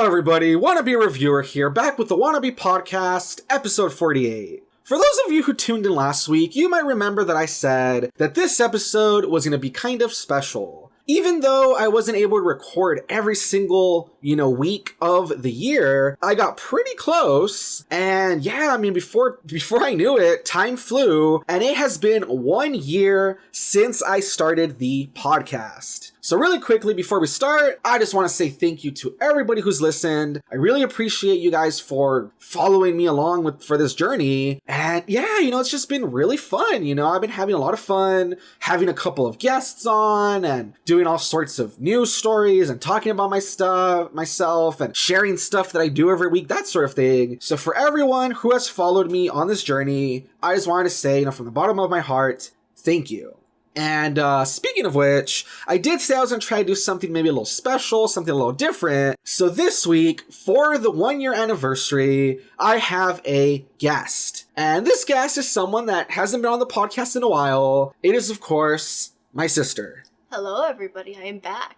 Hello everybody, Wannabe Reviewer here, back with the Wannabe Podcast, episode 48. For those of you who tuned in last week, you might remember that I said that this episode was going to be kind of special. Even though I wasn't able to record every single, week of the year, I got pretty close. And yeah, I mean, before I knew it, time flew, and it has been 1 year since I started the podcast. So really quickly, before we start, I just want to say thank you to everybody who's listened. I really appreciate you guys for following me along for this journey. And yeah, it's just been really fun. I've been having a lot of fun, having a couple of guests on and doing all sorts of news stories and talking about myself and sharing stuff that I do every week, that sort of thing. So for everyone who has followed me on this journey, I just wanted to say, from the bottom of my heart, thank you. And speaking of which, I did say I was going to try to do something maybe a little special, something a little different. So this week, for the 1 year anniversary, I have a guest. And this guest is someone that hasn't been on the podcast in a while. It is, of course, my sister. Hello, everybody. I am back.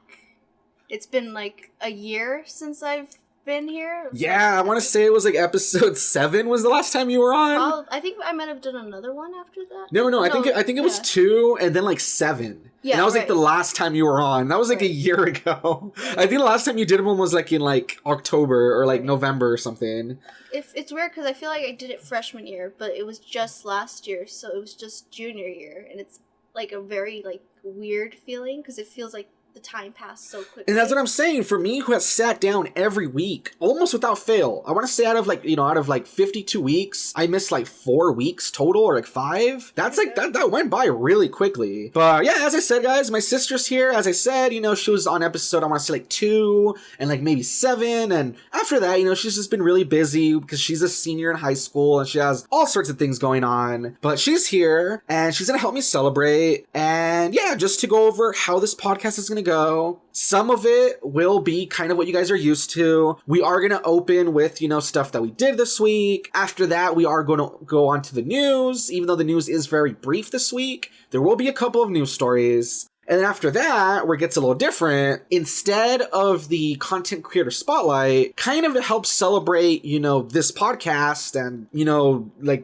It's been like a year since I've been here. Yeah, I want to say it was like episode 7 was the last time you were on. I think I might have done another one after that. No, I think it was 2 and then like 7. Yeah, and that was like the last time you were on. That was like a year ago. I think the last time you did one was like in like October or like November or something. It's weird because I feel like I did it freshman year, but it was just last year, so it was just junior year, and it's like a very like weird feeling because it feels like the time passed so quickly. And that's what I'm saying. For me, who has sat down every week, almost without fail, I want to say out of 52 weeks, I missed like 4 weeks total, or like 5. That's like, that went by really quickly. But yeah, as I said, guys, my sister's here. As I said, she was on episode, I want to say like 2 and like maybe 7. And after that, she's just been really busy because she's a senior in high school and she has all sorts of things going on. But she's here and she's going to help me celebrate. And yeah, just to go over how this podcast is going to go. Some of it will be kind of what you guys are used to. We are going to open with, stuff that we did this week. After that, we are going to go on to the news. Even though the news is very brief this week, there will be a couple of news stories. And then after that, where it gets a little different, instead of the content creator spotlight, kind of to help celebrate, this podcast and,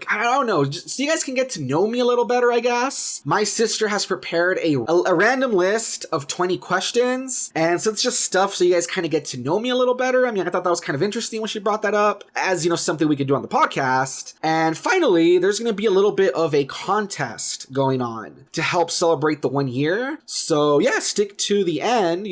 I don't know, so you guys can get to know me a little better, I guess. My sister has prepared a random list of 20 questions. And so it's just stuff so you guys kind of get to know me a little better. I mean, I thought that was kind of interesting when she brought that up as, something we could do on the podcast. And finally, there's going to be a little bit of a contest going on to help celebrate the 1 year. So yeah, stick to the end,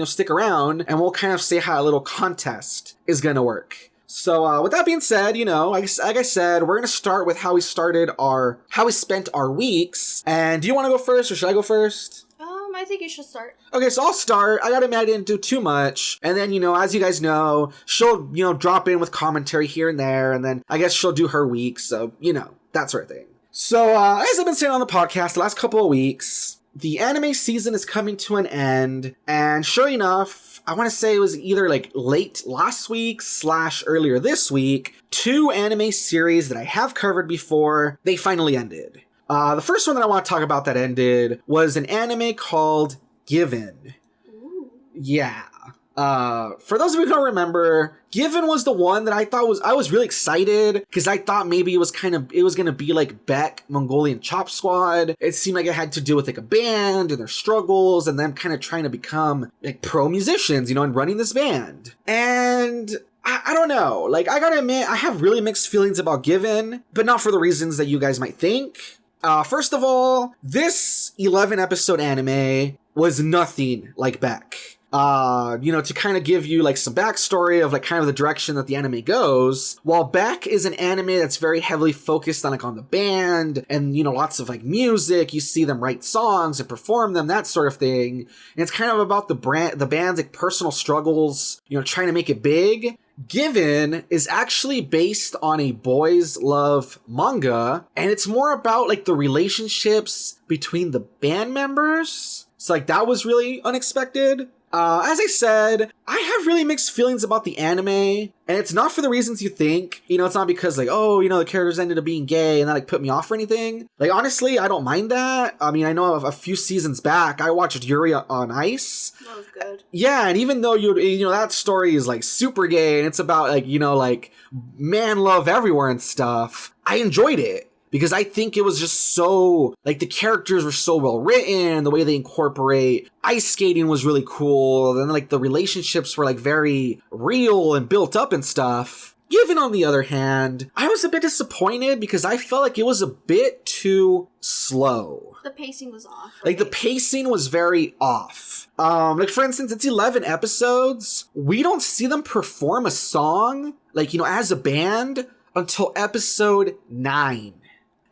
stick around, and we'll kind of say how a little contest is going to work. So with that being said, like I said, we're going to start with how we spent our weeks. And do you want to go first or should I go first? I think you should start. Okay, so I'll start. I gotta admit I didn't do too much. And then, as you guys know, she'll, drop in with commentary here and there. And then I guess she'll do her week. So, that sort of thing. So as I've been saying on the podcast the last couple of weeks, the anime season is coming to an end, and sure enough, I want to say it was either like late last week / earlier this week, 2 anime series that I have covered before, they finally ended. The first one that I want to talk about that ended was an anime called Given. Ooh. Yeah. For those of you who don't remember, Given was the one that I was really excited because I thought maybe it was going to be like Beck, Mongolian Chop Squad. It seemed like it had to do with like a band and their struggles and them kind of trying to become like pro musicians, and running this band. And I don't know, like I gotta admit, I have really mixed feelings about Given, but not for the reasons that you guys might think. First of all, this 11 episode anime was nothing like Beck. To kind of give you like some backstory of like kind of the direction that the anime goes. While Beck is an anime that's very heavily focused on like on the band and, lots of like music, you see them write songs and perform them, that sort of thing. And it's kind of about the band's like personal struggles, trying to make it big. Given is actually based on a boys love manga, and it's more about like the relationships between the band members. So like that was really unexpected. As I said, I have really mixed feelings about the anime, and it's not for the reasons you think. You know, it's not because like, oh, you know, the characters ended up being gay and that like put me off or anything. Like, honestly, I don't mind that. I mean, I know a few seasons back, I watched Yuri on Ice. That was good. Yeah, and even though you know that story is like super gay and it's about like, you know, like man love everywhere and stuff, I enjoyed it. Because I think it was just so, like, the characters were so well written, the way they incorporate ice skating was really cool, and like the relationships were like very real and built up and stuff. Given on the other hand, I was a bit disappointed because I felt like it was a bit too slow. The pacing was off. Like, the pacing was very off. Like, for instance, it's 11 episodes. We don't see them perform a song, like, you know, as a band until episode 9.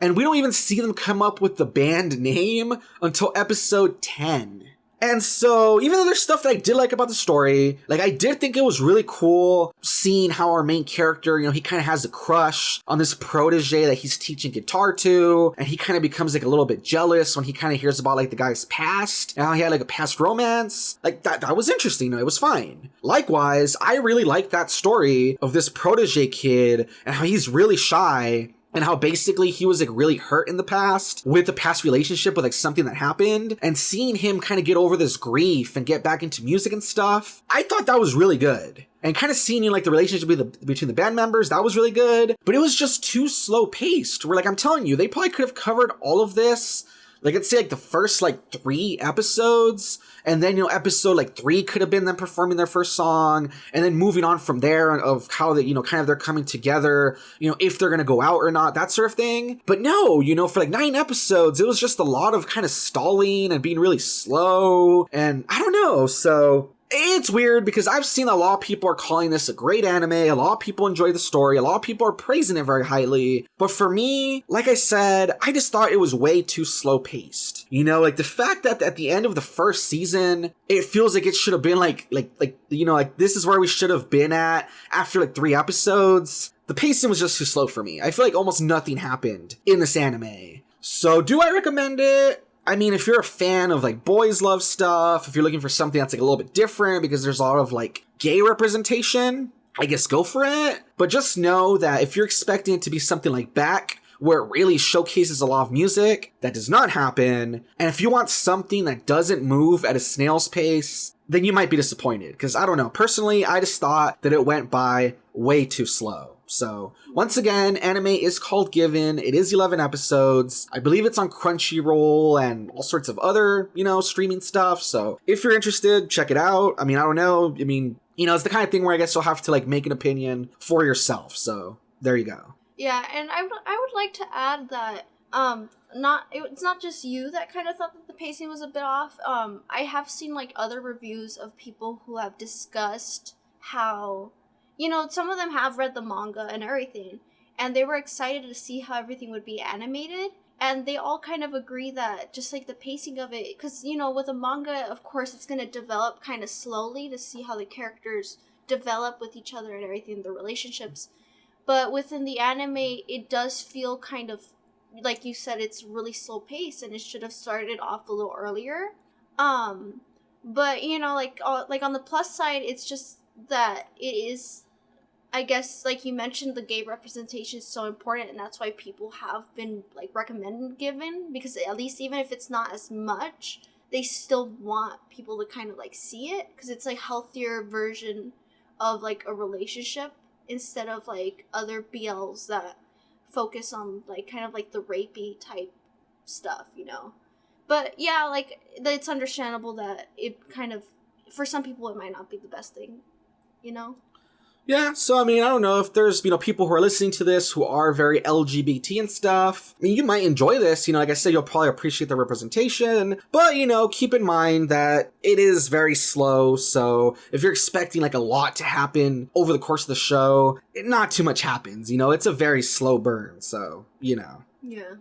And we don't even see them come up with the band name until episode 10. And so, even though there's stuff that I did like about the story, like, I did think it was really cool seeing how our main character, you know, he kind of has a crush on this protege that he's teaching guitar to, and he kind of becomes, like, a little bit jealous when he kind of hears about, like, the guy's past, and how he had, like, a past romance. Like, that was interesting, it was fine. Likewise, I really liked that story of this protege kid, and how he's really shy, and how basically he was like really hurt in the past with the past relationship with like something that happened, and seeing him kind of get over this grief and get back into music and stuff. I thought that was really good. And kind of seeing like the relationship between the band members, that was really good. But it was just too slow paced. Where like I'm telling you, they probably could have covered all of this. Like, let's say, like, the first, like, 3 episodes, and then, you know, episode, like, 3 could have been them performing their first song, and then moving on from there of how they, you know, kind of they're coming together, you know, if they're gonna go out or not, that sort of thing. But no, you know, for, like, 9 episodes, it was just a lot of kind of stalling and being really slow, and I don't know, so it's weird because I've seen a lot of people are calling this a great anime, a lot of people enjoy the story, a lot of people are praising it very highly, but for me, like I said, I just thought it was way too slow paced. You know, like the fact that at the end of the first season, it feels like it should have been like, you know, like this is where we should have been at after like 3 episodes. The pacing was just too slow for me. I feel like almost nothing happened in this anime. So do I recommend it? I mean, if you're a fan of like boys love stuff, if you're looking for something that's like a little bit different because there's a lot of like gay representation, I guess go for it. But just know that if you're expecting it to be something like Back, where it really showcases a lot of music, that does not happen. And if you want something that doesn't move at a snail's pace, then you might be disappointed. Because I don't know, personally, I just thought that it went by way too slow. So, once again, anime is called Given. It is 11 episodes. I believe it's on Crunchyroll and all sorts of other, you know, streaming stuff. So, if you're interested, check it out. I mean, I don't know. I mean, you know, it's the kind of thing where I guess you'll have to, like, make an opinion for yourself. So, there you go. Yeah, and I would like to add that, it's not just you that kind of thought that the pacing was a bit off. I have seen, like, other reviews of people who have discussed how, you know, some of them have read the manga and everything, and they were excited to see how everything would be animated, and they all kind of agree that just, like, the pacing of it, because, you know, with a manga, of course, it's going to develop kind of slowly to see how the characters develop with each other and everything, the relationships, but within the anime, it does feel kind of, like you said, it's really slow paced, and it should have started off a little earlier, but, you know, like on the plus side, it's just that it is, I guess, like you mentioned, the gay representation is so important, and that's why people have been, like, recommended Given, because at least even if it's not as much, they still want people to kind of, like, see it, because it's a healthier version of, like, a relationship, instead of, like, other BLs that focus on, like, kind of, like, the rapey type stuff, you know? But, yeah, like, it's understandable that it kind of, for some people, it might not be the best thing, you know? Yeah, so I mean, I don't know if there's, you know, people who are listening to this who are very LGBT and stuff. I mean, you might enjoy this, you know, like I said, you'll probably appreciate the representation, but, you know, keep in mind that it is very slow, so if you're expecting, like, a lot to happen over the course of the show, not too much happens, you know, it's a very slow burn, so, you know. Yeah.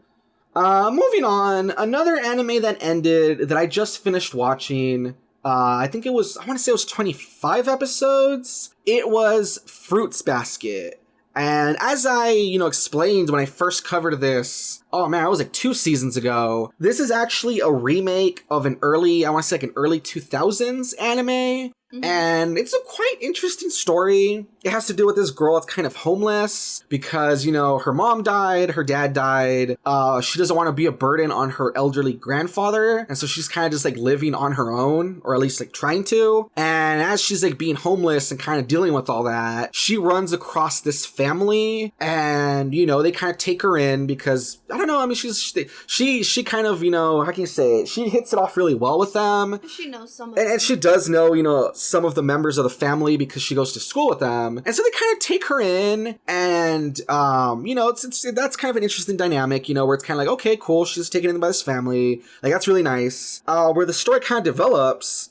Moving on, another anime that ended that I just finished watching, I think it was, I want to say it was 25 episodes. It was Fruits Basket. And as I, explained when I first covered this, oh man, it was like 2 seasons ago. This is actually a remake of an early 2000s anime. Mm-hmm. And it's a quite interesting story. It has to do with this girl that's kind of homeless because, her mom died, her dad died. She doesn't want to be a burden on her elderly grandfather. And so she's kind of just like living on her own, or at least like trying to. And as she's like being homeless and kind of dealing with all that, she runs across this family and, they kind of take her in because, I don't know, I mean, she kind of, how can you say it? She hits it off really well with them. She knows some of them. And she does know, some of the members of the family because she goes to school with them. And so they kind of take her in and, that's kind of an interesting dynamic, where it's kind of like, okay, cool. She's taken in by this family. Like, that's really nice. Where the story kind of develops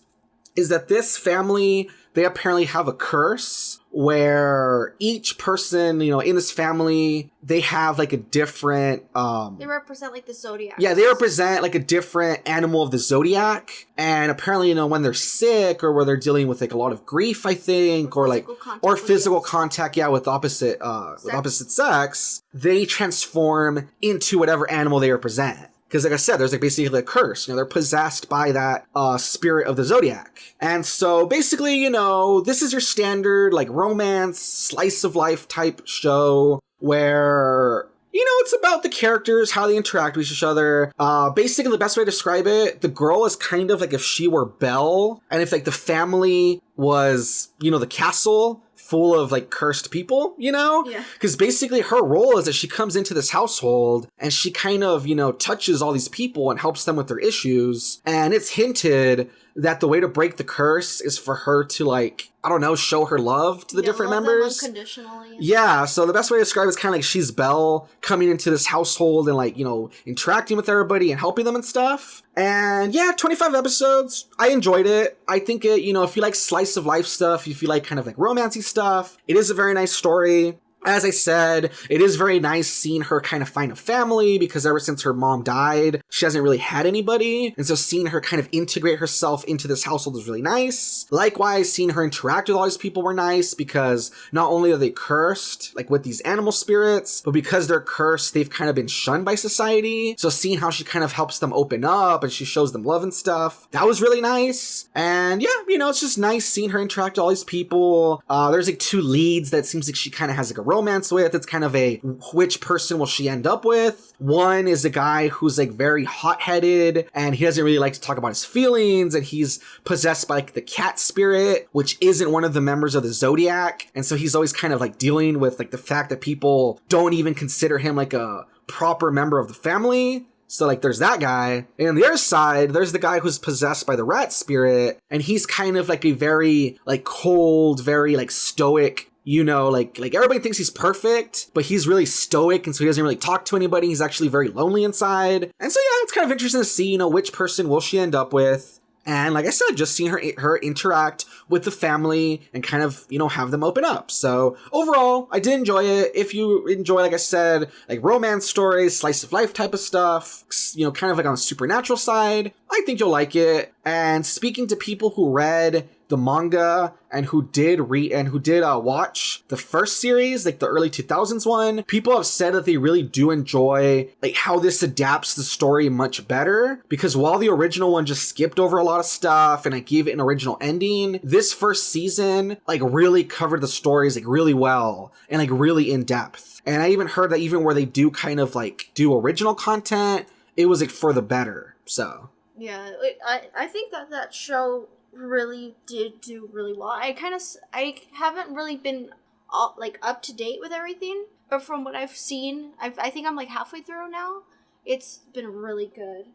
is that this family, they apparently have a curse where each person, in this family, they have like a different, they represent like the zodiac. Yeah, they represent like a different animal of the zodiac. And apparently, when they're sick or where they're dealing with like a lot of grief, I think, or physical contact, with opposite sex, they transform into whatever animal they represent. Because like I said, there's like basically a curse. They're possessed by that spirit of the zodiac. And so basically, this is your standard like romance, slice of life type show where, it's about the characters, how they interact with each other. Basically, the best way to describe it, the girl is kind of like if she were Belle, and if like the family was, the castle full of like cursed people, Yeah. Because basically her role is that she comes into this household and she kind of, touches all these people and helps them with their issues. And it's hinted that the way to break the curse is for her to like, I don't know, show her love to the different members. Unconditionally. Yeah, so the best way to describe it is kind of like she's Belle coming into this household and like, interacting with everybody and helping them and stuff. And yeah, 25 episodes. I enjoyed it. I think it, if you like slice of life stuff, if you like kind of like romancy stuff, it is a very nice story. As I said, it is very nice seeing her kind of find a family because ever since her mom died, she hasn't really had anybody. And so seeing her kind of integrate herself into this household is really nice. Likewise, seeing her interact with all these people were nice because not only are they cursed, like with these animal spirits, but because they're cursed, they've kind of been shunned by society. So seeing how she kind of helps them open up and she shows them love and stuff, that was really nice. And yeah, it's just nice seeing her interact with all these people. There's like 2 leads that seems like she kind of has like a romance with. It's kind of a which person will she end up with. One is a guy who's like very hot-headed and he doesn't really like to talk about his feelings and he's possessed by like the cat spirit, which isn't one of the members of the zodiac. And so he's always kind of like dealing with like the fact that people don't even consider him like a proper member of the family. So like there's that guy. And on the other side, there's the guy who's possessed by the rat spirit. And he's kind of like a very like cold, very like stoic, like everybody thinks he's perfect, but he's really stoic. And so he doesn't really talk to anybody. He's actually very lonely inside. And so, yeah, it's kind of interesting to see, which person will she end up with. And like I said, just seeing her interact with the family and kind of, have them open up. So overall, I did enjoy it. If you enjoy, like I said, like romance stories, slice of life type of stuff, kind of like on the supernatural side, I think you'll like it. And speaking to people who read the manga and who did watch the first series, like the early 2000s one, people have said that they really do enjoy like how this adapts the story much better, because while the original one just skipped over a lot of stuff and I gave it an original ending, this first season like really covered the stories like really well and like really in depth. And I even heard that even where they do kind of like do original content, it was like for the better. So yeah, I think that show really did do really well. I haven't really been up to date with everything, but from what I've seen, I think I'm like halfway through now. It's been really good.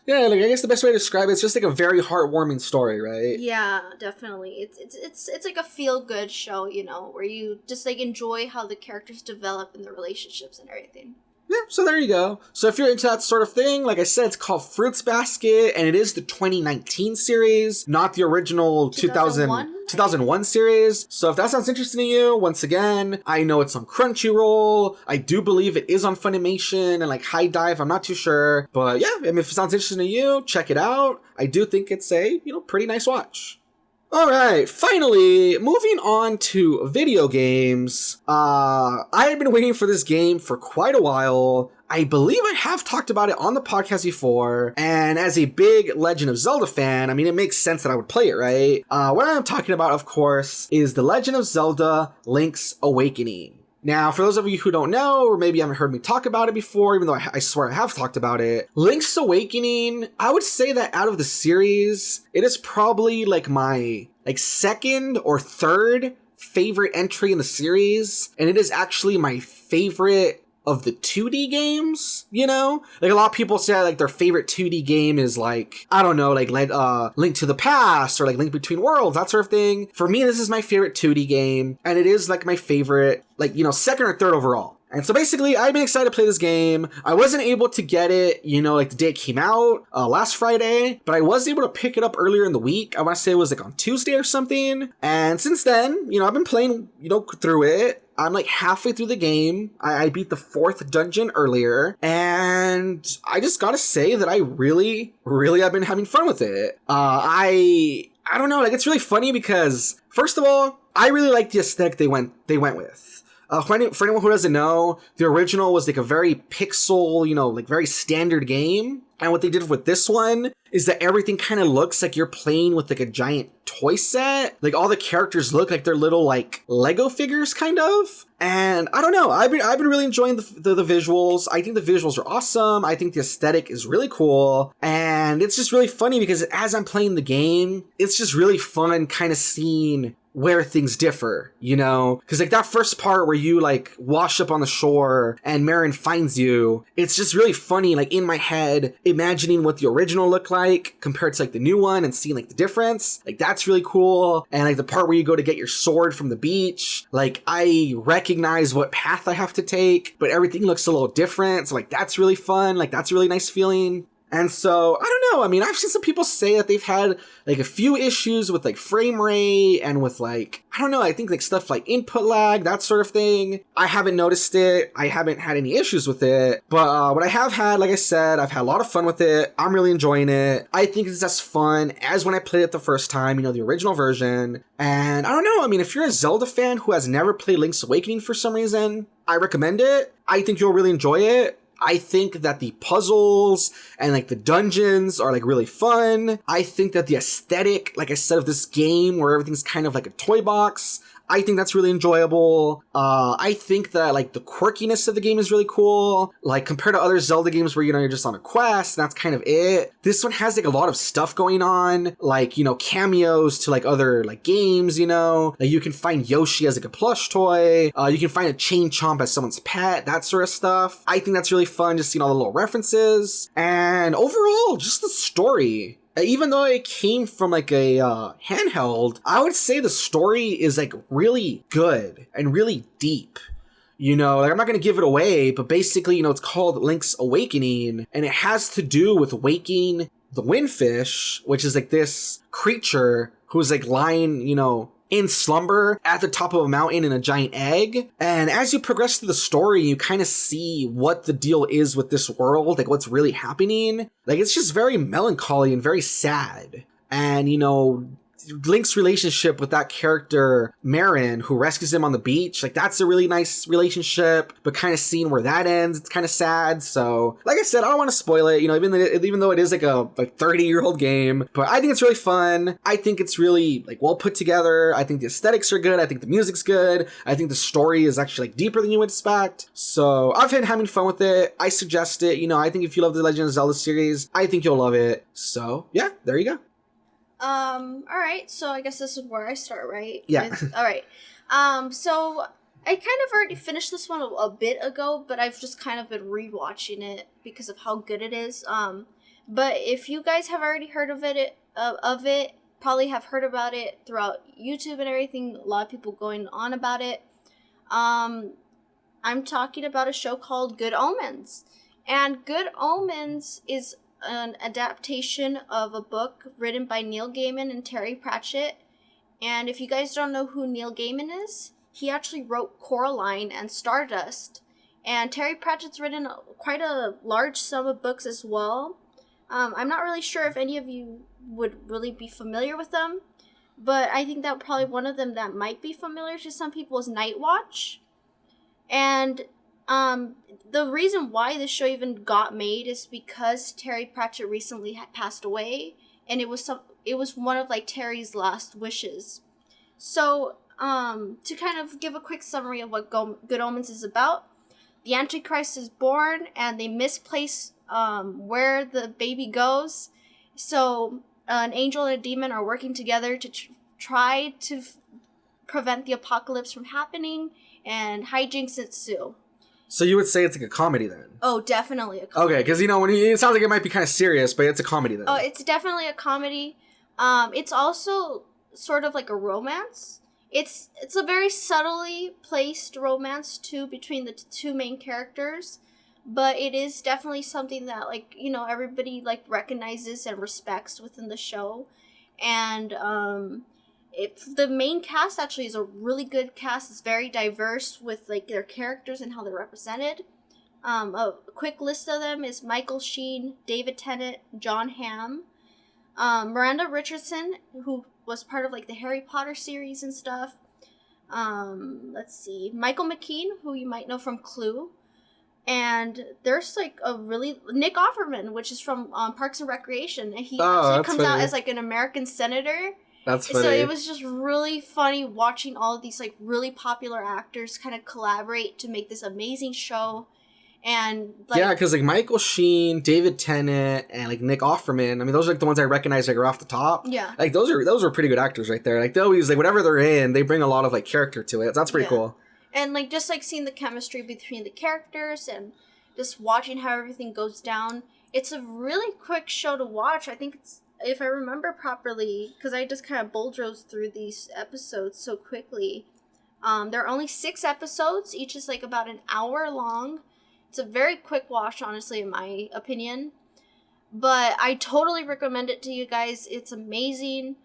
Yeah, like I guess the best way to describe it's just like a very heartwarming story, right? Yeah, definitely. It's like a feel good show, where you just like enjoy how the characters develop and the relationships and everything. Yeah, so there you go. So if you're into that sort of thing, like I said, it's called Fruits Basket, and it is the 2019 series, not the original 2001 series. So if that sounds interesting to you, once again, I know it's on Crunchyroll. I do believe it is on Funimation and like High Dive. I'm not too sure. But yeah, if it sounds interesting to you, check it out. I do think it's a, pretty nice watch. All right, finally, moving on to video games. I had been waiting for this game for quite a while. I believe I have talked about it on the podcast before, and as a big Legend of Zelda fan, I mean, it makes sense that I would play it, right? What I'm talking about, of course, is The Legend of Zelda Link's Awakening. Now, for those of you who don't know, or maybe haven't heard me talk about it before, even though I swear I have talked about it, Link's Awakening, I would say that out of the series, it is probably like my second or third favorite entry in the series, and it is actually my favorite of the 2D games, you know? Like, a lot of people say, like, their favorite 2D game is, like, I don't know, like Link to the Past, or, like, Link Between Worlds, that sort of thing. For me, this is my favorite 2D game, and it is, like, my favorite, like, you know, second or third overall. And so basically, I've been excited to play this game. I wasn't able to get it, you know, like the day it came out, last Friday, but I was able to pick it up earlier in the week. I want to say it was like on Tuesday or something. And since then, you know, I've been playing, you know, through it. I'm like halfway through the game. I beat the 4th dungeon earlier, and I just gotta say that I really have been having fun with it. I don't know, like, it's really funny because, first of all, I really like the aesthetic they went with. For anyone who doesn't know, the original was like a very pixel, you know, like very standard game. And what they did with this one is that everything kind of looks like you're playing with like a giant toy set. Like, all the characters look like they're little like Lego figures kind of. And I don't know, I've been really enjoying the visuals. I think the visuals are awesome. I think the aesthetic is really cool. And it's just really funny because as I'm playing the game, it's just really fun kind of seeing where things differ, you know? Because like that first part where you like wash up on the shore and Marin finds you, it's just really funny, like in my head, imagining what the original looked like compared to like the new one and seeing like the difference. Like, that's really cool. And like the part where you go to get your sword from the beach, like I recognize what path I have to take, but everything looks a little different. So like that's really fun. Like, that's a really nice feeling. And so, I don't know, I mean, I've seen some people say that they've had, like, a few issues with, like, frame rate and with, like, I don't know, I think, like, stuff like input lag, that sort of thing. I haven't noticed it. I haven't had any issues with it. But what I have had, like I said, I've had a lot of fun with it. I'm really enjoying it. I think it's as fun as when I played it the first time, you know, the original version. And I don't know, I mean, if you're a Zelda fan who has never played Link's Awakening for some reason, I recommend it. I think you'll really enjoy it. I think that the puzzles and like the dungeons are like really fun. I think that the aesthetic, like I said, of this game where everything's kind of like a toy box, I think that's really enjoyable. I think that like the quirkiness of the game is really cool. Like, compared to other Zelda games where, you know, you're just on a quest and that's kind of it. This one has like a lot of stuff going on, like, you know, cameos to like other like games, you know, like you can find Yoshi as like a plush toy. You can find a Chain Chomp as someone's pet, that sort of stuff. I think that's really fun, just seeing all the little references. And overall, just the story. Even though it came from like a handheld, I would say the story is like really good and really deep. You know, like, I'm not going to give it away, but basically, you know, it's called Link's Awakening, and it has to do with waking the Windfish, which is like this creature who's like lying, you know, in slumber at the top of a mountain in a giant egg. And as you progress through the story, you kind of see what the deal is with this world, like what's really happening. Like, it's just very melancholy and very sad. And, you know, Link's relationship with that character, Marin, who rescues him on the beach, like, that's a really nice relationship, but kind of seeing where that ends, it's kind of sad. So, like I said, I don't want to spoil it, you know, even though it is like a 30-year-old game, but I think it's really fun. I think it's really like well put together. I think the aesthetics are good. I think the music's good. I think the story is actually like deeper than you would expect. So I've been having fun with it. I suggest it. You know, I think if you love the Legend of Zelda series, I think you'll love it. So yeah, there you go. Alright, so I guess this is where I start, right? Yeah. Alright. So I kind of already finished this one a bit ago, but I've just kind of been rewatching it because of how good it is. But if you guys have already heard of it, probably have heard about it throughout YouTube and everything, a lot of people going on about it. I'm talking about a show called Good Omens. And Good Omens is an adaptation of a book written by Neil Gaiman and Terry Pratchett. And if you guys don't know who Neil Gaiman is, he actually wrote Coraline and Stardust. And Terry Pratchett's written quite a large sum of books as well. I'm not really sure if any of you would really be familiar with them, but I think that probably one of them that might be familiar to some people is Night Watch. And the reason why this show even got made is because Terry Pratchett recently had passed away, and it was one of like Terry's last wishes. So to kind of give a quick summary of what Good Omens is about, the Antichrist is born, and they misplace where the baby goes. So an angel and a demon are working together to try to prevent the apocalypse from happening, and hijinks ensue. So you would say it's like a comedy then? Oh, definitely a comedy. Okay, because it sounds like it might be kind of serious, but it's a comedy then. Oh, it's definitely a comedy. It's also sort of like a romance. It's a very subtly placed romance too between the two main characters, but it is definitely something that like, you know, everybody like recognizes and respects within the show. And the main cast actually is a really good cast. It's very diverse with like their characters and how they're represented. A quick list of them is Michael Sheen, David Tennant, John Hamm, Miranda Richardson, who was part of like the Harry Potter series and stuff. Let's see, Michael McKean, who you might know from Clue. And there's like a really Nick Offerman, which is from Parks and Recreation, and he actually comes out as like an American senator. That's funny. So it was just really funny watching all of these like really popular actors kind of collaborate to make this amazing show. And like, yeah, because like Michael Sheen, David Tennant, and like Nick Offerman. I mean, those are like the ones I recognize like are off the top. Yeah, like those are pretty good actors right there. Like they always like whatever they're in, they bring a lot of like character to it. So that's pretty cool. And like just like seeing the chemistry between the characters and just watching how everything goes down. It's a really quick show to watch. I think it's, if I remember properly, because I just kind of bulldozed through these episodes so quickly. There are only 6 episodes. Each is like about an hour long. It's a very quick watch, honestly, in my opinion. But I totally recommend it to you guys. It's amazing.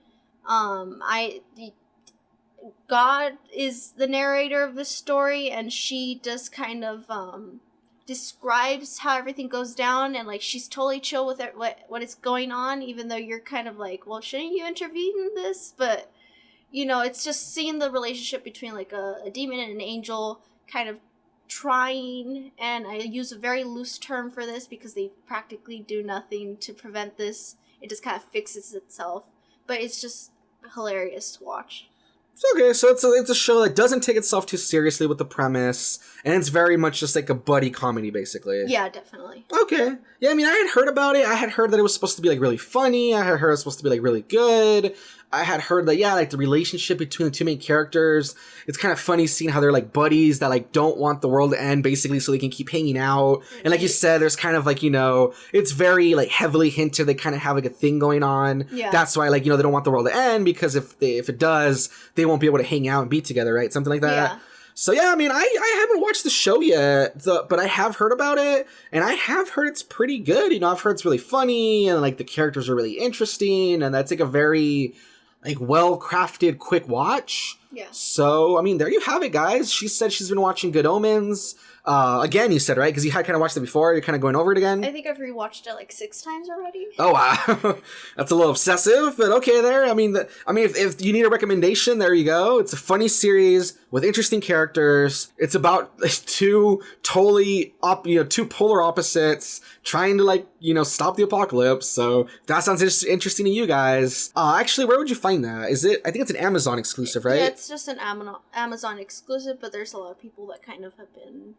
God is the narrator of this story, and she just kind of describes how everything goes down, and like she's totally chill with it, what is going on, even though you're kind of like, well, shouldn't you intervene in this? But you know, it's just seeing the relationship between like a demon and an angel kind of trying, and I use a very loose term for this because they practically do nothing to prevent this. It just kind of fixes itself, but it's just hilarious to watch. Okay, so it's a show that doesn't take itself too seriously with the premise, and it's very much just like a buddy comedy, basically. Yeah, definitely. Okay. Yeah, I mean, I had heard about it. I had heard that it was supposed to be like really funny. I had heard it was supposed to be like really good. I had heard that, yeah, like the relationship between the two main characters, it's kind of funny seeing how they're like buddies that like don't want the world to end, basically, so they can keep hanging out. And like you said, there's kind of like, you know, it's very like heavily hinted they kind of have like a thing going on. Yeah. That's why, like, you know, they don't want the world to end, because if it does, they won't be able to hang out and be together, right? Something like that. Yeah. So yeah, I mean, I haven't watched the show yet, but I have heard about it, and I have heard it's pretty good. You know, I've heard it's really funny, and like the characters are really interesting, and that's like a very like well-crafted, quick watch. Yeah. So, I mean, there you have it, guys. She said she's been watching Good Omens. Again, you said, right? Because you had kind of watched it before. You're kind of going over it again. I think I've rewatched it like 6 times already. Oh, wow. That's a little obsessive, but okay there. I mean, if you need a recommendation, there you go. It's a funny series with interesting characters. It's about two two polar opposites trying to, like, you know, stop the apocalypse. So if that sounds interesting to you guys. Actually, where would you find that? I think it's an Amazon exclusive, right? Yeah, it's just an Amazon exclusive, but there's a lot of people that kind of have been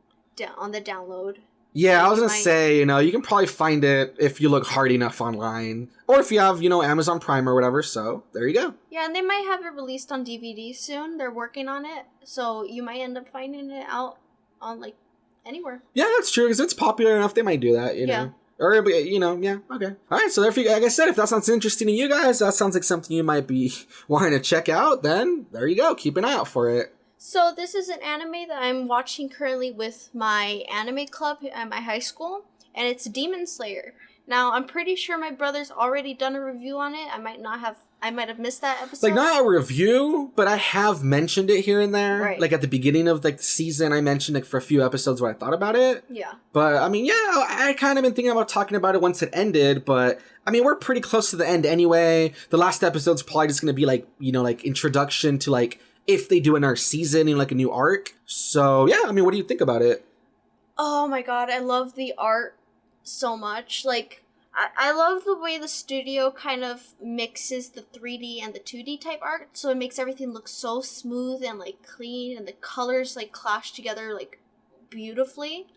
on the download. Yeah, I was going to say, you know, you can probably find it if you look hard enough online. Or if you have, you know, Amazon Prime or whatever. So, there you go. Yeah, and they might have it released on DVD soon. They're working on it. So, you might end up finding it out on, like, anywhere. Yeah, that's true, because it's popular enough. They might do that, you know. Or, you know, yeah, okay. All right, so like I said, if that sounds interesting to you guys, that sounds like something you might be wanting to check out, then there you go. Keep an eye out for it. So this is an anime that I'm watching currently with my anime club at my high school, and it's Demon Slayer. Now, I'm pretty sure my brother's already done a review on it. I might not have I might have missed that episode. Like, not a review, but I have mentioned it here and there. Right. Like, at the beginning of, like, the season, I mentioned, like, for a few episodes what I thought about it. Yeah. But, I mean, yeah, I kind of been thinking about talking about it once it ended, but, I mean, we're pretty close to the end anyway. The last episode's probably just going to be, like, you know, like, introduction to, like, if they do another season in, like, a new arc. So, yeah, I mean, what do you think about it? Oh my god, I love the art so much. Like, I love the way the studio kind of mixes the 3D and the 2D type art, so it makes everything look so smooth and, like, clean, and the colors, like, clash together, like, beautifully.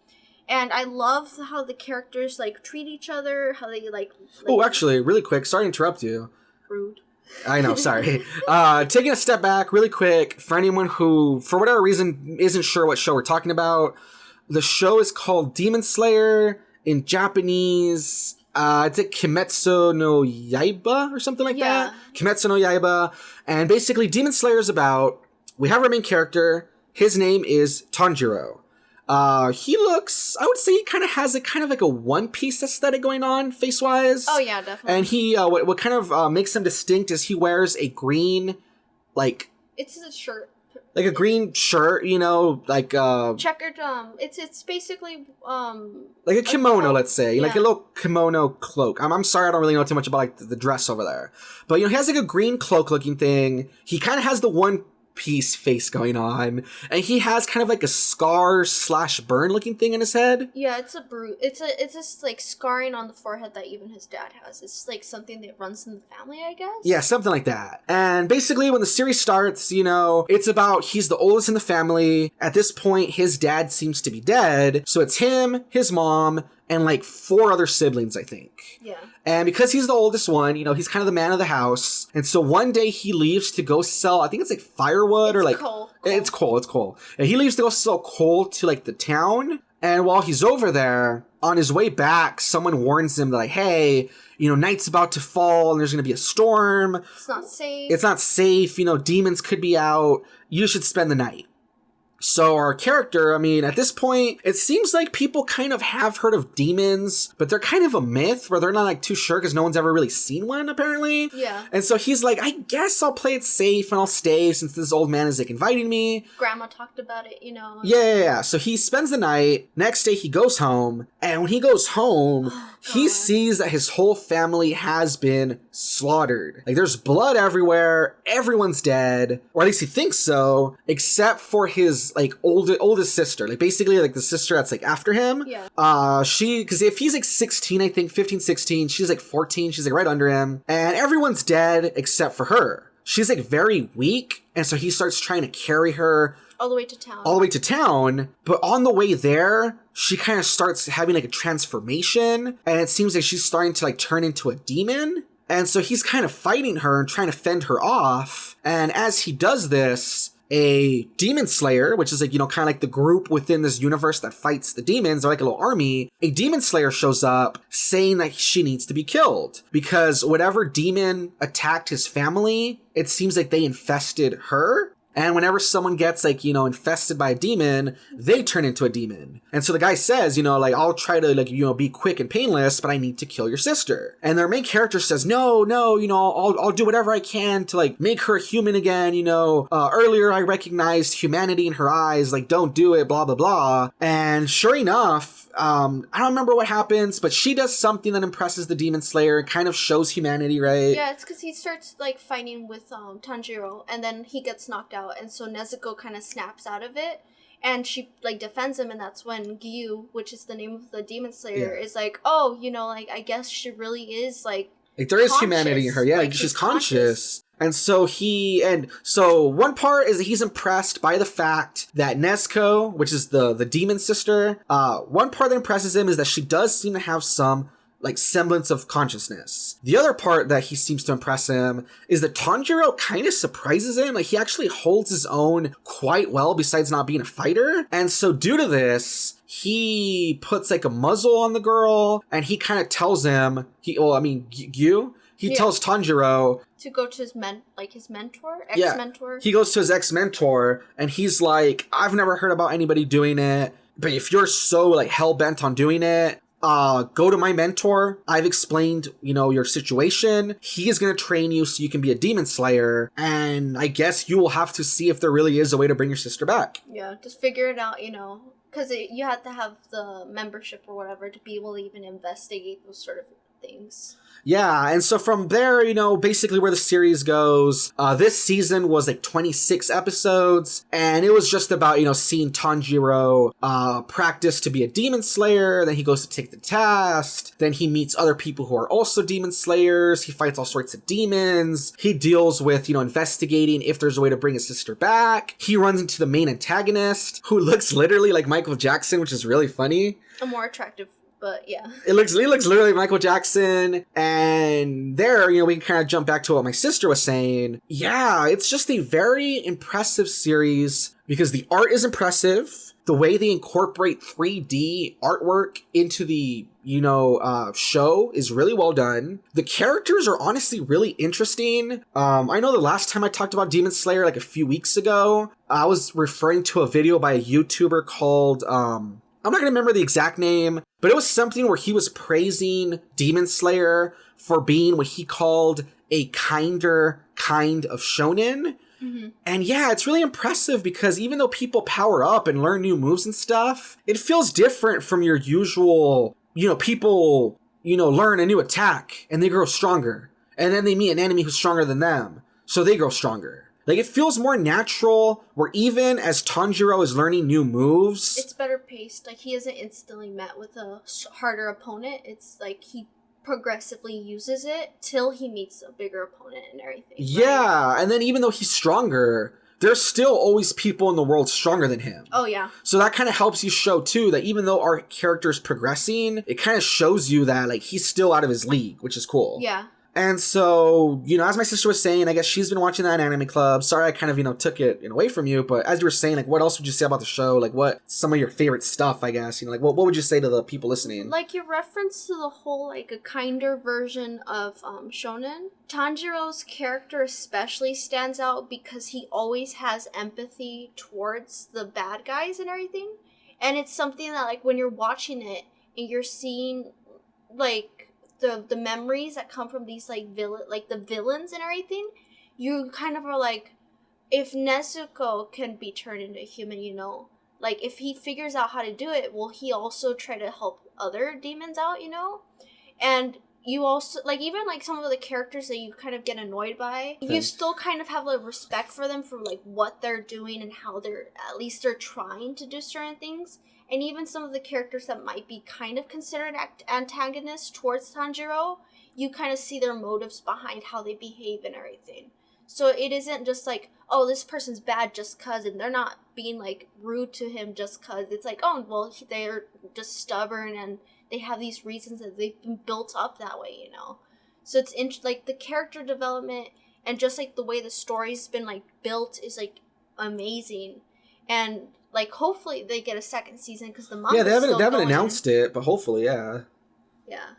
And I love how the characters, like, treat each other, how they, like... Oh, actually, really quick, sorry to interrupt you. Rude. I know, sorry. Taking a step back really quick, for anyone who, for whatever reason, isn't sure what show we're talking about, the show is called Demon Slayer. In Japanese, it's like Kimetsu no Yaiba or something like that. Kimetsu no Yaiba. And basically, Demon Slayer is about, we have our main character, his name is Tanjiro. He looks, I would say he kind of has a kind of like a One Piece aesthetic going on, face-wise. Oh yeah, definitely. And he, what kind of makes him distinct is he wears a green, like... It's a shirt. Like a green shirt, you know, like... checkered, it's basically, like a kimono, let's say. Yeah. Like a little kimono cloak. I'm sorry, I don't really know too much about, like, the dress over there. But, you know, he has, like, a green cloak-looking thing. He kind of has the One Piece face going on. And he has kind of, like, a scar/burn-looking thing in his head. Yeah, it's a it's just, like, scarring on the forehead that even his dad has. It's, like, something that runs in the family, I guess? Yeah, something like that. And basically, when the series starts, you know, it's about he's the oldest in the family. At this point, his dad seems to be dead. So it's him, his mom, and, like, 4 other siblings, I think. Yeah. And because he's the oldest one, you know, he's kind of the man of the house. And so one day he leaves to go sell, I think it's like firewood or like... Coal. It's coal. And he leaves to go sell coal to, like, the town. And while he's over there, on his way back, someone warns him that, like, hey, you know, night's about to fall and there's going to be a storm. It's not safe. It's not safe. You know, demons could be out. You should spend the night. So our character, I mean, at this point, it seems like people kind of have heard of demons, but they're kind of a myth where they're not, like, too sure because no one's ever really seen one, apparently. Yeah. And so he's like, I guess I'll play it safe and I'll stay since this old man is, like, inviting me. Grandma talked about it, you know. Yeah. So he spends the night. Next day he goes home. And when he goes home, he sees that his whole family has been slaughtered. Like, there's blood everywhere. Everyone's dead. Or at least he thinks so, except for his, like, oldest sister. Like, basically, like, the sister that's, like, after him. Yeah. Because if he's, like, 16, I think, 15, 16, she's, like, 14. She's, like, right under him. And everyone's dead except for her. She's, like, very weak. And so he starts trying to carry her all the way to town. But on the way there, she kind of starts having, like, a transformation. And it seems like she's starting to, like, turn into a demon. And so he's kind of fighting her and trying to fend her off. And as he does this, a demon slayer, which is, like, you know, kind of like the group within this universe that fights the demons, they're like a little army. A demon slayer shows up saying that she needs to be killed because whatever demon attacked his family, it seems like they infested her. And whenever someone gets, like, you know, infested by a demon, they turn into a demon. And so the guy says, you know, like, I'll try to, like, you know, be quick and painless, but I need to kill your sister. And their main character says, no, you know, I'll do whatever I can to, like, make her human again. You know, earlier I recognized humanity in her eyes, like, don't do it, blah, blah, blah. And sure enough, I don't remember what happens, but she does something that impresses the demon slayer, kind of shows humanity, right? Yeah, it's because he starts, like, fighting with Tanjiro, and then he gets knocked out, and so Nezuko kind of snaps out of it, and she, like, defends him, and that's when Gyu, which is the name of the demon slayer, is like, oh, you know, like, I guess she really is, like, there is humanity in her, yeah, like, she's conscious. And so one part is that he's impressed by the fact that Nezuko, which is the demon sister, one part that impresses him is that she does seem to have some, like, semblance of consciousness. The other part that he seems to impress him is that Tanjiro kind of surprises him. Like, he actually holds his own quite well besides not being a fighter. And so due to this, he puts, like, a muzzle on the girl and he kind of tells him, Gyu? He tells Tanjiro to go to his mentor, ex-mentor. Yeah, he goes to his ex-mentor, and he's like, I've never heard about anybody doing it, but if you're so, like, hell-bent on doing it, go to my mentor. I've explained, your situation. He is going to train you so you can be a demon slayer. And I guess you will have to see if there really is a way to bring your sister back. Yeah, just figure it out, because you have to have the membership or whatever to be able to even investigate those sort of things. Yeah, and so from there, basically where the series goes, this season was like 26 episodes, and it was just about, seeing Tanjiro practice to be a demon slayer, then he goes to take the test, then he meets other people who are also demon slayers, he fights all sorts of demons, he deals with, investigating if there's a way to bring his sister back, he runs into the main antagonist, who looks literally like Michael Jackson, which is really funny. A more attractive, but yeah. He looks literally Michael Jackson. And there, we can kind of jump back to what my sister was saying. Yeah, it's just a very impressive series because the art is impressive. The way they incorporate 3D artwork into the, show is really well done. The characters are honestly really interesting. I know the last time I talked about Demon Slayer, like a few weeks ago, I was referring to a video by a YouTuber called, I'm not going to remember the exact name, but it was something where he was praising Demon Slayer for being what he called a kinder kind of shonen. Mm-hmm. And yeah, it's really impressive because even though people power up and learn new moves and stuff, it feels different from your usual, people, learn a new attack and they grow stronger. And then they meet an enemy who's stronger than them, so they grow stronger. Like, it feels more natural, where even as Tanjiro is learning new moves... It's better paced. Like, he isn't instantly met with a harder opponent. It's like he progressively uses it till he meets a bigger opponent and everything. Yeah, right? And then even though he's stronger, there's still always people in the world stronger than him. Oh, yeah. So that kind of helps you show, too, that even though our character's progressing, it kind of shows you that, like, he's still out of his league, which is cool. Yeah. And so, as my sister was saying, I guess she's been watching that anime club. Sorry I kind of, took it away from you. But as you were saying, like, what else would you say about the show? Like, what some of your favorite stuff, I guess? Like, what would you say to the people listening? Like, your reference to the whole, like, a kinder version of shonen. Tanjiro's character especially stands out because he always has empathy towards the bad guys and everything. And it's something that, like, when you're watching it and you're seeing, like... the memories that come from these the villains and everything, you kind of are like, if Nezuko can be turned into a human, like if he figures out how to do it, will he also try to help other demons out, And you also, like, even like some of the characters that you kind of get annoyed by, you still kind of have like respect for them for like what they're doing and how they're trying to do certain things. And even some of the characters that might be kind of considered antagonists towards Tanjiro, you kind of see their motives behind how they behave and everything. So it isn't just like, oh, this person's bad just cause, and they're not being like rude to him just cause. It's like, oh, well, they're just stubborn and they have these reasons that they've been built up that way, So it's like the character development and just like the way the story's been like built is like amazing. And like, hopefully they get a second season because the manga. Yeah, they haven't announced it, but hopefully, yeah. Yeah.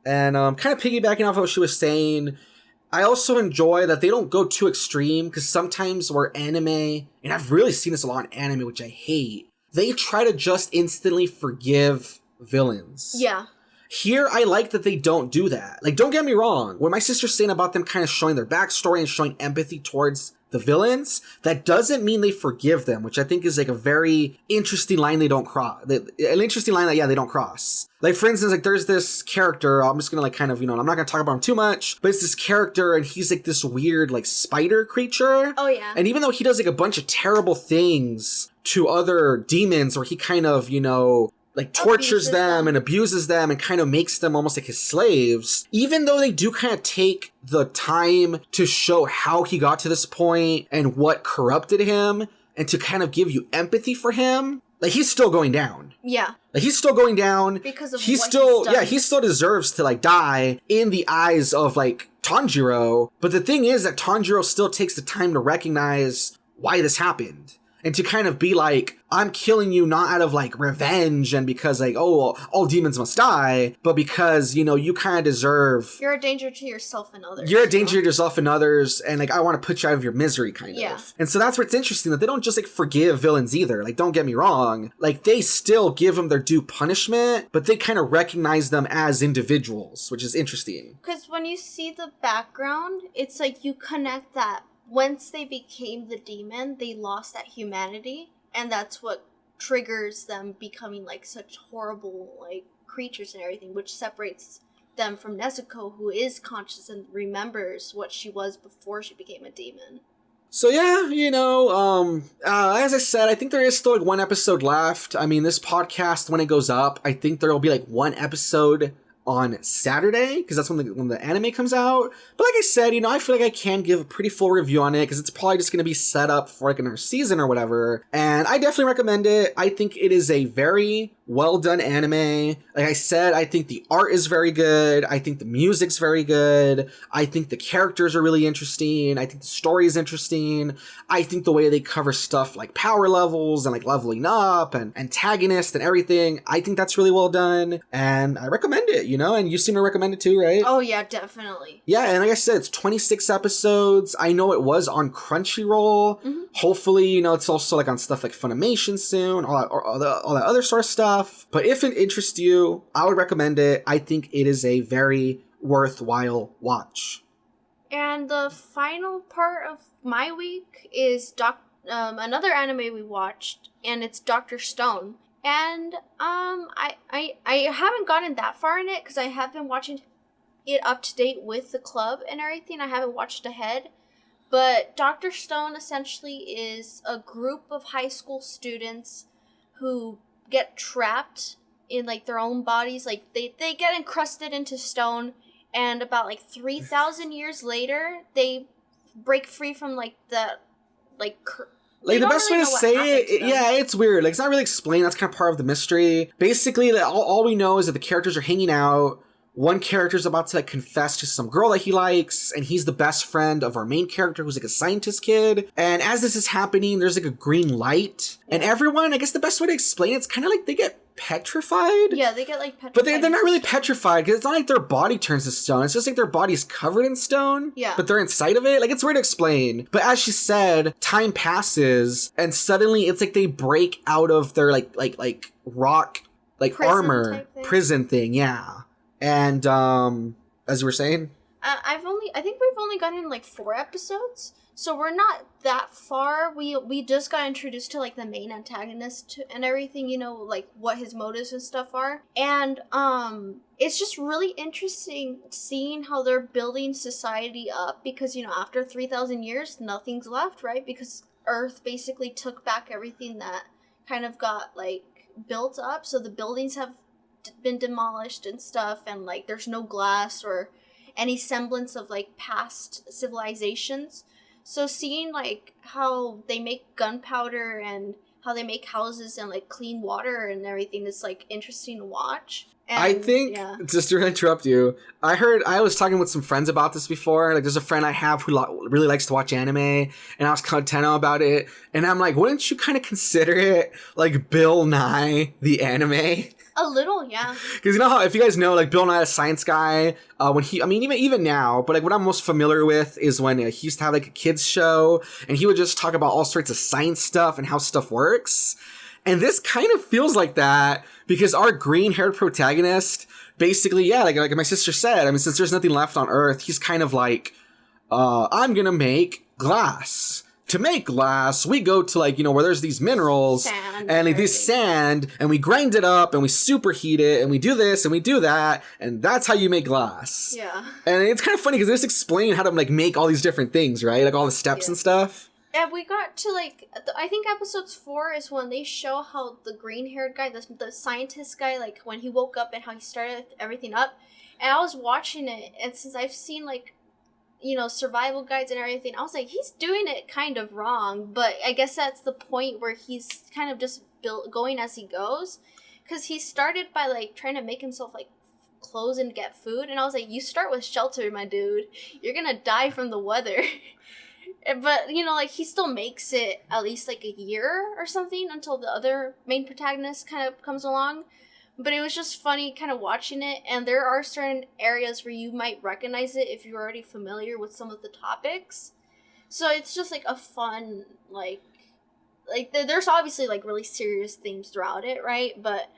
And kind of piggybacking off what she was saying, I also enjoy that they don't go too extreme because sometimes where anime, and I've really seen this a lot in anime, which I hate, they try to just instantly forgive villains. Yeah. Here, I like that they don't do that. Like, don't get me wrong. When my sister's saying about them kind of showing their backstory and showing empathy towards the villains, that doesn't mean they forgive them, which I think is like a very interesting line they don't cross. An interesting line that, they don't cross. Like, for instance, like there's this character, I'm just gonna like kind of, I'm not gonna talk about him too much, but it's this character and he's like this weird like spider creature. Oh, yeah. And even though he does like a bunch of terrible things to other demons, or he kind of, like tortures them and abuses them and kind of makes them almost like his slaves, even though they do kind of take the time to show how he got to this point and what corrupted him and to kind of give you empathy for him, like he's still going down. Yeah. Like he's still going down because of he's what still he's done. he still deserves to like die in the eyes of like Tanjiro, but the thing is that Tanjiro still takes the time to recognize why this happened. and to kind of be like, I'm killing you not out of like revenge and because like, oh, all demons must die, but because, you know, you kind of deserve. You're a danger to yourself and others. You're a danger to yourself and others, and like I want to put you out of your misery, kind of. And so that's what's interesting, that they don't just like forgive villains either. Like, don't get me wrong, like they still give them their due punishment, but they kind of recognize them as individuals, which is interesting. Because when you see the background, it's like you connect that once they became the demon, they lost that humanity, and that's what triggers them becoming like such horrible like creatures and everything, which separates them from Nezuko, who is conscious and remembers what she was before she became a demon. So yeah, you know, as I said, I think there is still like one episode left. I mean, this podcast, when it goes up, I think there will be like one episode on Saturday, because that's when the anime comes out. But like I said, you know, I feel like I can give a pretty full review on it, because it's probably just going to be set up for like another season or whatever. And I definitely recommend it. I think it is a very well done anime. Like I said, I think the art is very good. I think the music's very good. I think the characters are really interesting. I think the story is interesting. I think the way they cover stuff like power levels and like leveling up and antagonist and everything, I think that's really well done. And I recommend it, you know, and you seem to recommend it too, right? Oh yeah, definitely. Yeah, and like I said, it's 26 episodes. I know it was on Crunchyroll. Mm-hmm. Hopefully, you know, it's also like on stuff like Funimation soon, all that other sort of stuff. But if it interests you, I would recommend it. I think it is a very worthwhile watch. And the final part of my week is another anime we watched, and it's Dr. Stone. And I haven't gotten that far in it because I have been watching it up to date with the club and everything. I haven't watched ahead. But Dr. Stone essentially is a group of high school students who get trapped in like their own bodies. Like they get encrusted into stone, and about like 3,000 years later they break free from like the like the best way to say it, yeah, it's weird. Like, it's not really explained. That's kind of part of the mystery. Basically, all we know is that the characters are hanging out. One character's about to like confess to some girl that he likes, and he's the best friend of our main character, who's like a scientist kid. And as this is happening, there's like a green light, and everyone, I guess the best way to explain it's kind of like they get petrified. Yeah, they get like petrified. But they're not really petrified, because it's not like their body turns to stone. It's just like their body's covered in stone. Yeah. But they're inside of it. Like, it's weird to explain. But as she said, time passes, and suddenly it's like they break out of their like rock, like armor, prison thing. Yeah. And as you were saying, I think we've only gotten like 4 episodes, so we're not that far. We just got introduced to like the main antagonist and everything, you know, like what his motives and stuff are. And it's just really interesting seeing how they're building society up, because, you know, after 3,000 years, nothing's left, right? Because Earth basically took back everything that kind of got like built up, so the buildings have been demolished and stuff, and like there's no glass or any semblance of like past civilizations. So seeing like how they make gunpowder and how they make houses and like clean water and everything is like interesting to watch. And, I think, just to interrupt you, I was talking with some friends about this before. Like, there's a friend I have who really likes to watch anime, and I was kind of telling him about it, and I'm like, wouldn't you kind of consider it like Bill Nye the anime? A little, yeah. Because you know how, if you guys know, like, Bill Nye, the science guy, when he, I mean, even now, but like what I'm most familiar with is when he used to have like a kids show, and he would just talk about all sorts of science stuff and how stuff works. And this kind of feels like that, because our green-haired protagonist, basically, yeah, like my sister said, I mean, since there's nothing left on Earth, he's kind of like, I'm gonna make glass. To make glass, we go to, like, you know, where there's these minerals, sand, and like this sand, and we grind it up, and we superheat it, and we do this, and we do that, and that's how you make glass. Yeah. And it's kind of funny, because they just explain how to, like, make all these different things, right? Like, all the steps and stuff. And we got to, like, I think episodes 4 is when they show how the green-haired guy, the scientist guy, like, when he woke up and how he started everything up. And I was watching it, and since I've seen, like, you know, survival guides and everything, I was like, he's doing it kind of wrong. But I guess that's the point where he's kind of just going as he goes. Because he started by, like, trying to make himself, like, clothes and get food. And I was like, you start with shelter, my dude. You're gonna die from the weather. But, you know, like, he still makes it at least, like, a year or something until the other main protagonist kind of comes along. But it was just funny kind of watching it, and there are certain areas where you might recognize it if you're already familiar with some of the topics. So it's just, like, a fun, like there's obviously, like, really serious themes throughout it, right? But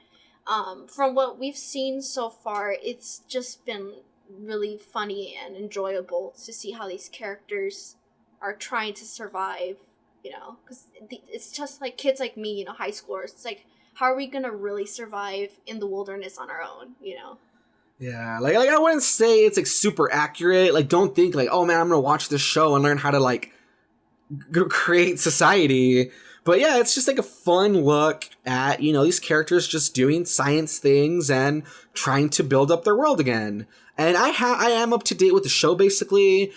from what we've seen so far, it's just been really funny and enjoyable to see how these characters are trying to survive, you know? Because it's just, like, kids like me, you know, high schoolers. It's like, how are we gonna really survive in the wilderness on our own, you know? Yeah, like I wouldn't say it's, like, super accurate. Like, don't think, like, oh, man, I'm gonna watch this show and learn how to, like, create society. But yeah, it's just, like, a fun look at, you know, these characters just doing science things and trying to build up their world again. And I am up to date with the show, basically.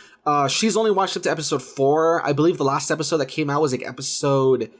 She's only watched up to episode 4. I believe the last episode that came out was, like, episode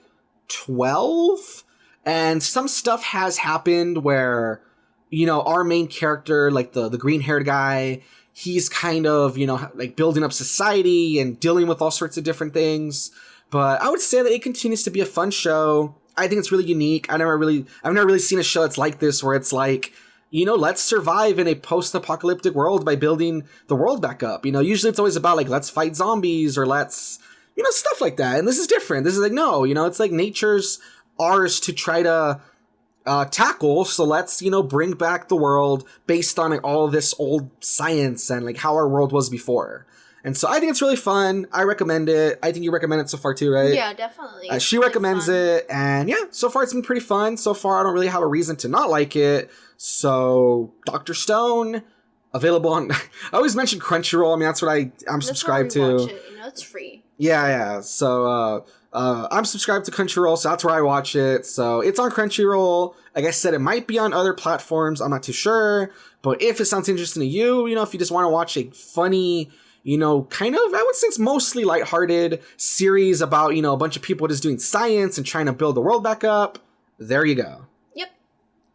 12. And some stuff has happened where, you know, our main character, like the green-haired guy, he's kind of, you know, like, building up society and dealing with all sorts of different things. But I would say that it continues to be a fun show. I think it's really unique. I've never really seen a show that's like this, where it's like, you know, let's survive in a post-apocalyptic world by building the world back up. You know, usually it's always about, like, let's fight zombies or let's, you know, stuff like that. And this is different. This is like, no, you know, it's like nature's ours to try to tackle, so let's, you know, bring back the world based on, like, all of this old science and, like, how our world was before. And so I think it's really fun. I recommend it. I think you recommend it so far too, right? Yeah, definitely. She recommends it, and yeah, so far it's been pretty fun. So far I don't really have a reason to not like it. So Dr. Stone, available on I always mention Crunchyroll. I mean, that's what I'm subscribed to. Watch it. You know, it's free. Yeah. So I'm subscribed to Crunchyroll, so that's where I watch it. So it's on Crunchyroll. Like I said, it might be on other platforms. I'm not too sure. But if it sounds interesting to you, you know, if you just want to watch a funny, you know, kind of, I would say it's mostly lighthearted series about, you know, a bunch of people just doing science and trying to build the world back up, there you go. Yep.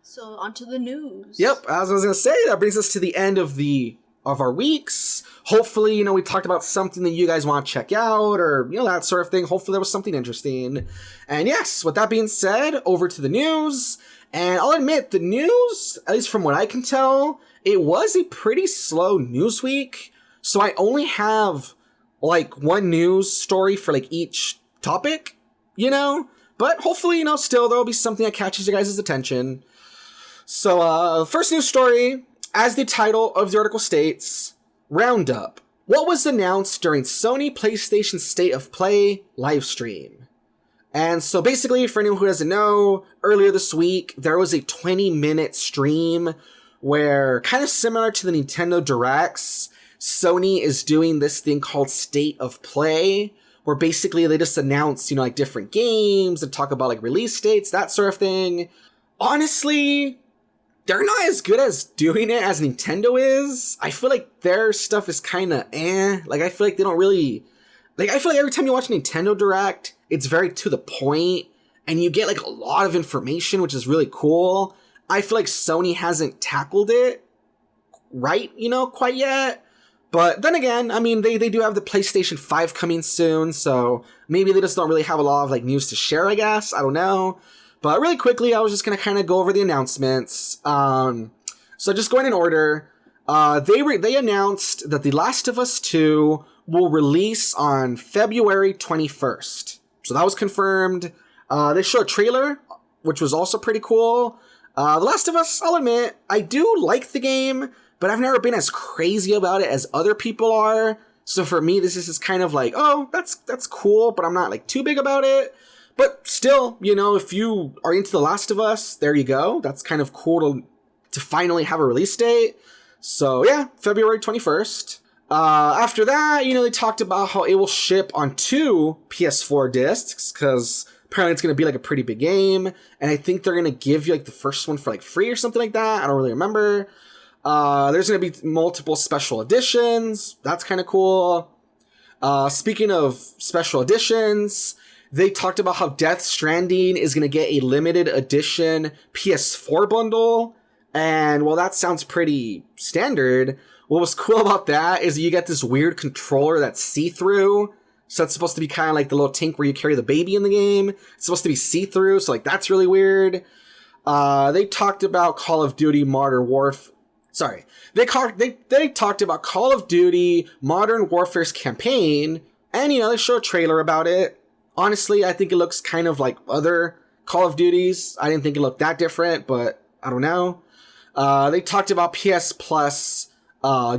So on to the news. Yep. As I was going to say, that brings us to the end of our weeks. Hopefully, you know, we talked about something that you guys want to check out or, you know, that sort of thing. Hopefully there was something interesting. And yes, with that being said, over to the news. And I'll admit, the news, at least from what I can tell, it was a pretty slow news week. So I only have, like, one news story for, like, each topic, you know? But hopefully, you know, still there'll be something that catches your guys' attention. So, first news story, as the title of the article states, Roundup. What was announced during Sony PlayStation State of Play livestream? And so basically, for anyone who doesn't know, earlier this week, there was a 20-minute stream where, kind of similar to the Nintendo Directs, Sony is doing this thing called State of Play, where basically they just announce, you know, like, different games and talk about, like, release dates, that sort of thing. Honestly, they're not as good as doing it as Nintendo is. I feel like their stuff is kind of Like, I feel like they don't really... Like, I feel like every time you watch a Nintendo Direct, it's very to the point, and you get, like, a lot of information, which is really cool. I feel like Sony hasn't tackled it right, you know, quite yet. But then again, I mean, they do have the PlayStation 5 coming soon, so maybe they just don't really have a lot of, like, news to share, I guess. I don't know. But really quickly, I was just going to kind of go over the announcements. So just going in order, they announced that The Last of Us 2 will release on February 21st. So that was confirmed. They showed a trailer, which was also pretty cool. The Last of Us, I'll admit, I do like the game, but I've never been as crazy about it as other people are. So for me, this is just kind of like, oh, that's cool, but I'm not, like, too big about it. But still, you know, if you are into The Last of Us, there you go. That's kind of cool to finally have a release date. So yeah, February 21st. After that, you know, they talked about how it will ship on 2 PS4 discs, because apparently it's going to be, like, a pretty big game. And I think they're going to give you, like, the first one for, like, free or something like that. I don't really remember. There's going to be multiple special editions. That's kind of cool. Speaking of special editions, they talked about how Death Stranding is going to get a limited edition PS4 bundle. And while that sounds pretty standard, what was cool about that is you get this weird controller that's see-through So it's supposed to be kind of like the little tank where you carry the baby in the game. It's supposed to be see-through, so like that's really weird. They talked about Call of Duty Modern Warfare. Sorry. They talked about Call of Duty Modern Warfare's campaign, and they showed a trailer about it. Honestly, I think it looks kind of like other Call of Duties. I didn't think it looked that different, but I don't know. They talked about PS Plus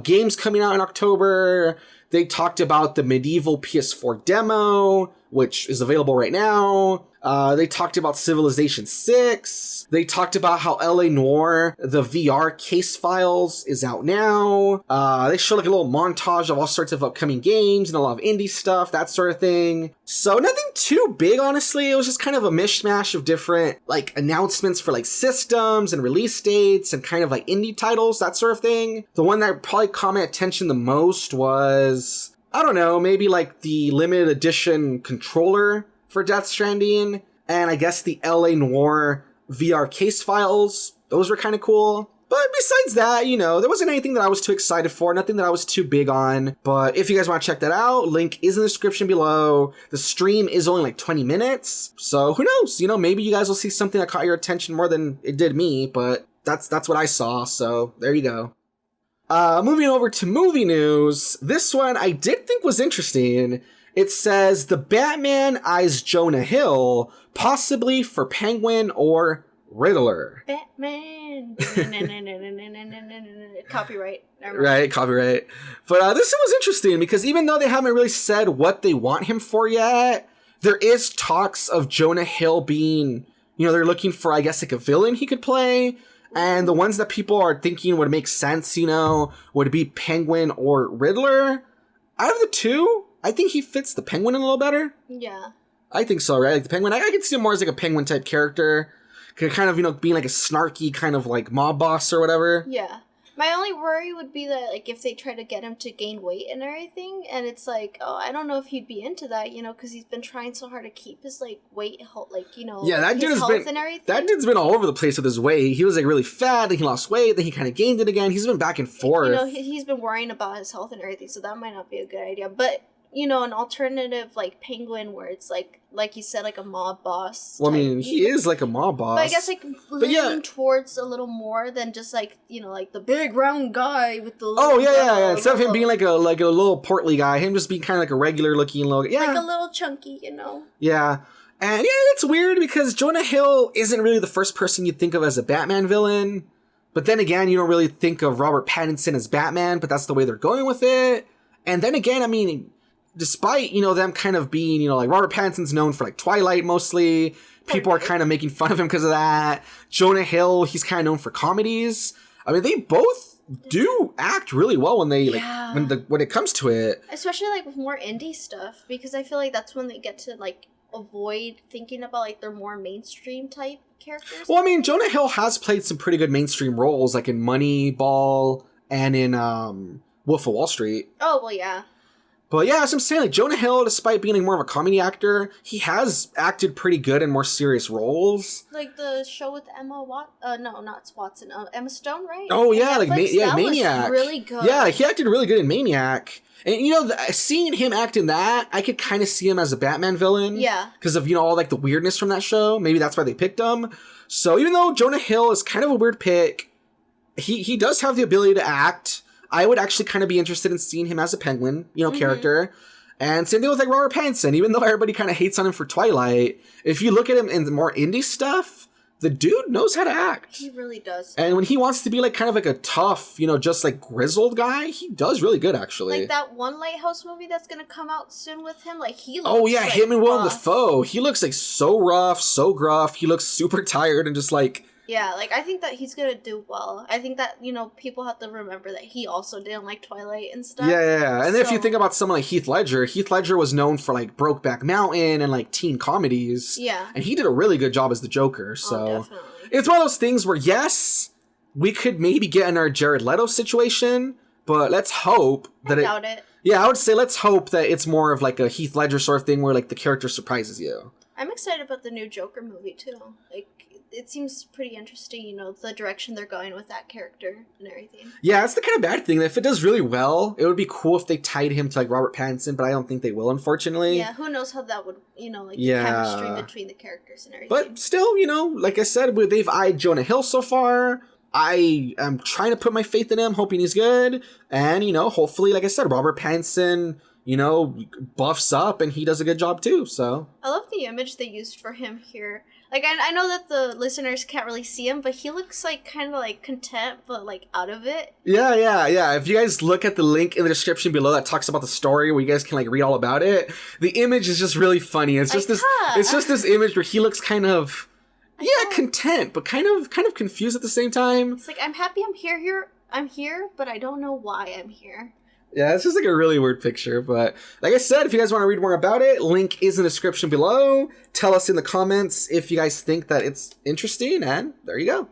games coming out in October. They talked about the medieval PS4 demo, which is available right now. They talked about Civilization 6. They talked about how LA Noire, the VR case files, is out now. They showed like a little montage of all sorts of upcoming games and a lot of indie stuff, that sort of thing. So nothing too big, honestly. It was just kind of a mishmash of different like announcements for like systems and release dates and kind of like indie titles, that sort of thing. The one that probably caught my attention the most was, I don't know, maybe like the limited edition controller for Death Stranding, and I guess the LA Noire VR case files. Those were kind of cool. But besides that, there wasn't anything that I was too excited for, nothing that I was too big on. But if you guys want to check that out, link is in the description below. The stream is only like 20 minutes, so who knows? Maybe you guys will see something that caught your attention more than it did me, but that's what I saw, so there you go. Moving over to movie news, this one I did think was interesting. It says the Batman eyes Jonah Hill, possibly for Penguin or Riddler. Batman. Copyright. Right, copyright. But this one was interesting because even though they haven't really said what they want him for yet, there is talks of Jonah Hill being, they're looking for, I guess, like a villain he could play. And the ones that people are thinking would make sense, would be Penguin or Riddler. Out of the two, I think he fits the Penguin a little better. Yeah. I think so, right? Like the Penguin, I could see him more as like a Penguin type character. Kind of, being like a snarky kind of like mob boss or whatever. Yeah. My only worry would be that, like, if they try to get him to gain weight and everything, and it's like, oh, I don't know if he'd be into that, because he's been trying so hard to keep his, like, weight, yeah, that his health and everything. That dude's been all over the place with his weight. He was, like, really fat, then he lost weight, then he kind of gained it again. He's been back and forth. He's been worrying about his health and everything, so that might not be a good idea. But, an alternative, like, Penguin where it's, like you said, like a mob boss. Well, I mean, he is like a mob boss. But I guess, like, leaning towards a little more than just, like, like the big round guy with the little... Oh, yeah. Instead of him being like a little portly guy, him just being kind of like a regular looking little... Yeah. Like a little chunky, Yeah. And, yeah, it's weird because Jonah Hill isn't really the first person you'd think of as a Batman villain. But then again, you don't really think of Robert Pattinson as Batman, but that's the way they're going with it. And then again, I mean... Despite, them kind of being, like Robert Pattinson's known for like Twilight mostly. People are kind of making fun of him because of that. Jonah Hill, he's kind of known for comedies. I mean, they both do act really well when they when it comes to it. Especially like with more indie stuff, because I feel like that's when they get to like avoid thinking about like their more mainstream type characters. Well, I mean, Jonah Hill has played some pretty good mainstream roles, like in Moneyball and in Wolf of Wall Street. Oh, well, yeah. But yeah, as I'm saying, like Jonah Hill, despite being more of a comedy actor, he has acted pretty good in more serious roles. Like the show with Emma Watson, Emma Stone, right? Oh yeah, Netflix, like Maniac. Was really good. Yeah, he acted really good in Maniac. And seeing him act in that, I could kind of see him as a Batman villain. Yeah. Because of all like the weirdness from that show. Maybe that's why they picked him. So even though Jonah Hill is kind of a weird pick, he does have the ability to act. I would actually kind of be interested in seeing him as a Penguin, character. And same thing with like Robert Pattinson. Even though everybody kind of hates on him for Twilight, if you look at him in the more indie stuff, the dude knows how to act. He really does. And when he wants to be like kind of like a tough, just like grizzled guy, he does really good actually. Like that one Lighthouse movie that's gonna come out soon with him. Like he looks. Oh yeah, like, him and Willem rough. Dafoe. He looks like so rough, so gruff. He looks super tired and just like. Yeah, like, I think that he's gonna do well. I think that, people have to remember that he also didn't like Twilight and stuff. Yeah. And then if you think about someone like Heath Ledger was known for, like, Brokeback Mountain and, like, teen comedies. Yeah. And he did a really good job as the Joker, so... Oh, definitely. It's one of those things where, yes, we could maybe get in our Jared Leto situation, but let's hope that I doubt it. Yeah, I would say let's hope that it's more of, like, a Heath Ledger sort of thing where, like, the character surprises you. I'm excited about the new Joker movie, too. Like... it seems pretty interesting, you know, the direction they're going with that character and everything. Yeah, it's the kind of bad thing. If it does really well, it would be cool if they tied him to like Robert Pattinson, but I don't think they will, unfortunately. Yeah, who knows how that would, you know, like the chemistry between the characters and everything. But still, you know, like I said, they've eyed Jonah Hill so far. I am trying to put my faith in him, hoping he's good. And, you know, hopefully, like I said, Robert Pattinson, you know, buffs up and he does a good job too, so. I love the image they used for him here. Like, I know that the listeners can't really see him, but he looks like kind of like content, but like out of it. Yeah. If you guys look at the link in the description below that talks about the story where you guys can like read all about it, the image is just really funny. It's just this image where he looks kind of content, but kind of confused at the same time. It's like, I'm happy I'm here, but I don't know why I'm here. Yeah, it's just like a really weird picture, but like I said, if you guys want to read more about it, link is in the description below. Tell us in the comments if you guys think that it's interesting, and there you go.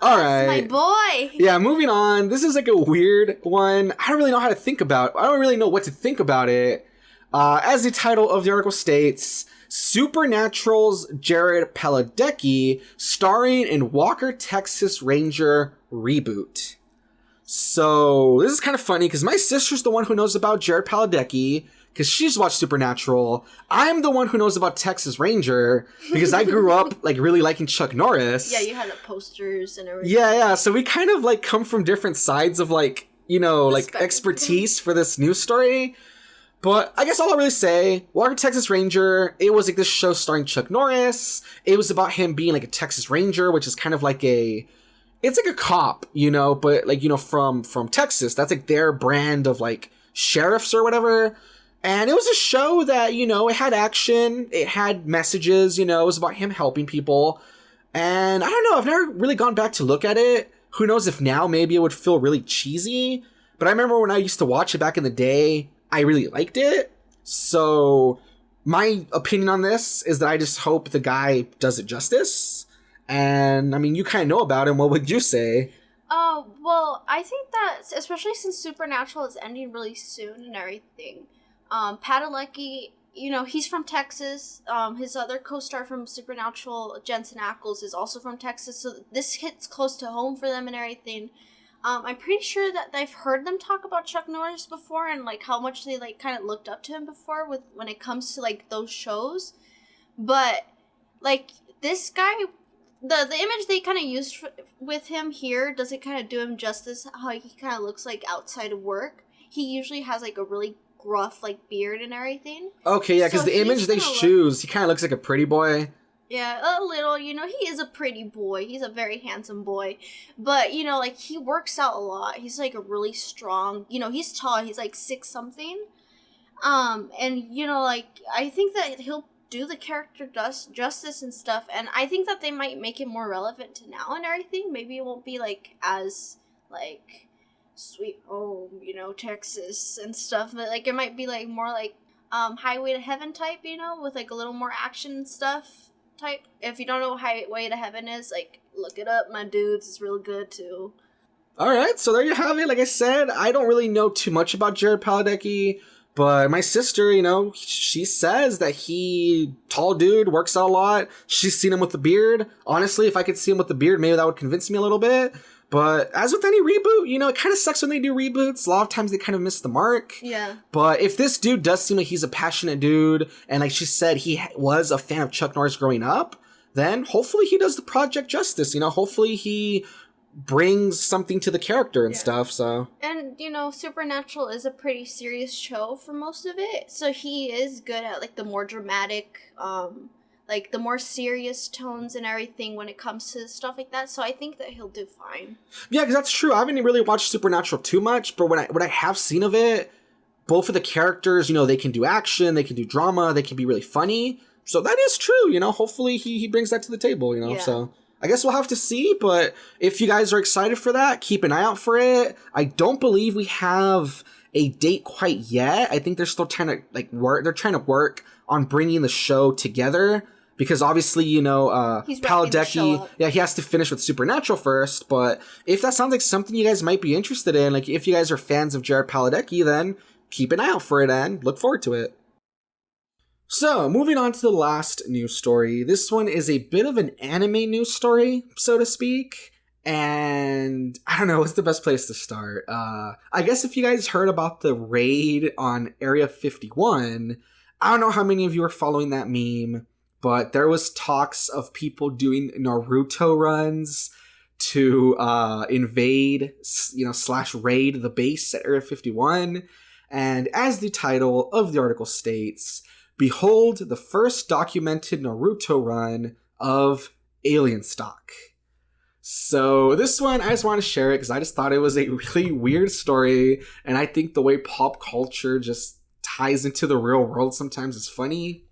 All right. My boy! Yeah, moving on. This is like a weird one. I don't really know how to think about. I don't really know what to think about it. As the title of the article states, Supernatural's Jared Padalecki starring in Walker, Texas Ranger Reboot. So, this is kind of funny because my sister's the one who knows about Jared Padalecki because she's watched Supernatural. I'm the one who knows about Texas Ranger because I grew up like really liking Chuck Norris. Yeah, you had the posters and everything. Yeah. So we kind of like come from different sides of like, you know, like expertise for this news story. But I guess all I'll really say, Walker, Texas Ranger, it was like this show starring Chuck Norris. It was about him being like a Texas Ranger, which is kind of like it's like a cop, you know, but like, you know, from Texas. That's like their brand of like sheriffs or whatever. And it was a show that, you know, it had action, it had messages, you know, it was about him helping people. And I don't know, I've never really gone back to look at it. Who knows if now maybe it would feel really cheesy. But I remember when I used to watch it back in the day, I really liked it. So my opinion on this is that I just hope the guy does it justice. And I mean, you kind of know about him. What would you say? Well, I think that especially since Supernatural is ending really soon and everything, Padalecki, you know, he's from Texas. His other co-star from Supernatural, Jensen Ackles, is also from Texas. So this hits close to home for them and everything. I'm pretty sure that I've heard them talk about Chuck Norris before and like how much they like kind of looked up to him before when it comes to like those shows. But like this guy, the image they kind of used with him here doesn't kind of do him justice how he kind of looks like outside of work. He usually has like a really gruff like beard and everything. Okay, yeah, because the image they choose, he kind of looks like a pretty boy. Yeah, a little, you know, he is a pretty boy. He's a very handsome boy. But, you know, like, he works out a lot. He's, like, a really strong, you know, he's tall. He's, like, 6-something. And, you know, like, I think that he'll do the character justice and stuff. And I think that they might make it more relevant to now and everything. Maybe it won't be, like, as, like, sweet home, you know, Texas and stuff. But, like, it might be, like, more, like, Highway to Heaven type, you know, with, like, a little more action and stuff. Type. If you don't know what Highway to Heaven is, like, look it up, my dudes. It's real good too. Alright, so there you have it. Like I said, I don't really know too much about Jared Padalecki, but my sister, you know, she says that tall dude, works out a lot. She's seen him with the beard. Honestly, if I could see him with the beard, maybe that would convince me a little bit. But as with any reboot, you know, it kind of sucks when they do reboots. A lot of times they kind of miss the mark. Yeah. But if this dude does seem like he's a passionate dude, and like she said, he was a fan of Chuck Norris growing up, then hopefully he does the project justice. You know, hopefully he brings something to the character and stuff, so. And, you know, Supernatural is a pretty serious show for most of it. So he is good at, like, the more dramatic, like, the more serious tones and everything when it comes to stuff like that. So I think that he'll do fine. Yeah, because that's true. I haven't really watched Supernatural too much, but what I have seen of it, both of the characters, you know, they can do action, they can do drama, they can be really funny. So that is true, you know. Hopefully he brings that to the table, you know. Yeah. So I guess we'll have to see, but if you guys are excited for that, keep an eye out for it. I don't believe we have a date quite yet. I think they're still trying to, like, work. They're trying to work on bringing the show together. Because obviously, you know, Padalecki, yeah, he has to finish with Supernatural first. But if that sounds like something you guys might be interested in, like if you guys are fans of Jared Padalecki, then keep an eye out for it and look forward to it. So, moving on to the last news story. This one is a bit of an anime news story, so to speak. And I don't know, what's the best place to start? I guess if you guys heard about the raid on Area 51, I don't know how many of you are following that meme, but there was talks of people doing Naruto runs to invade, slash raid the base at Area 51. And as the title of the article states, behold the first documented Naruto run of Alienstock. So this one, I just want to share it because I just thought it was a really weird story, and I think the way pop culture just ties into the real world sometimes is funny.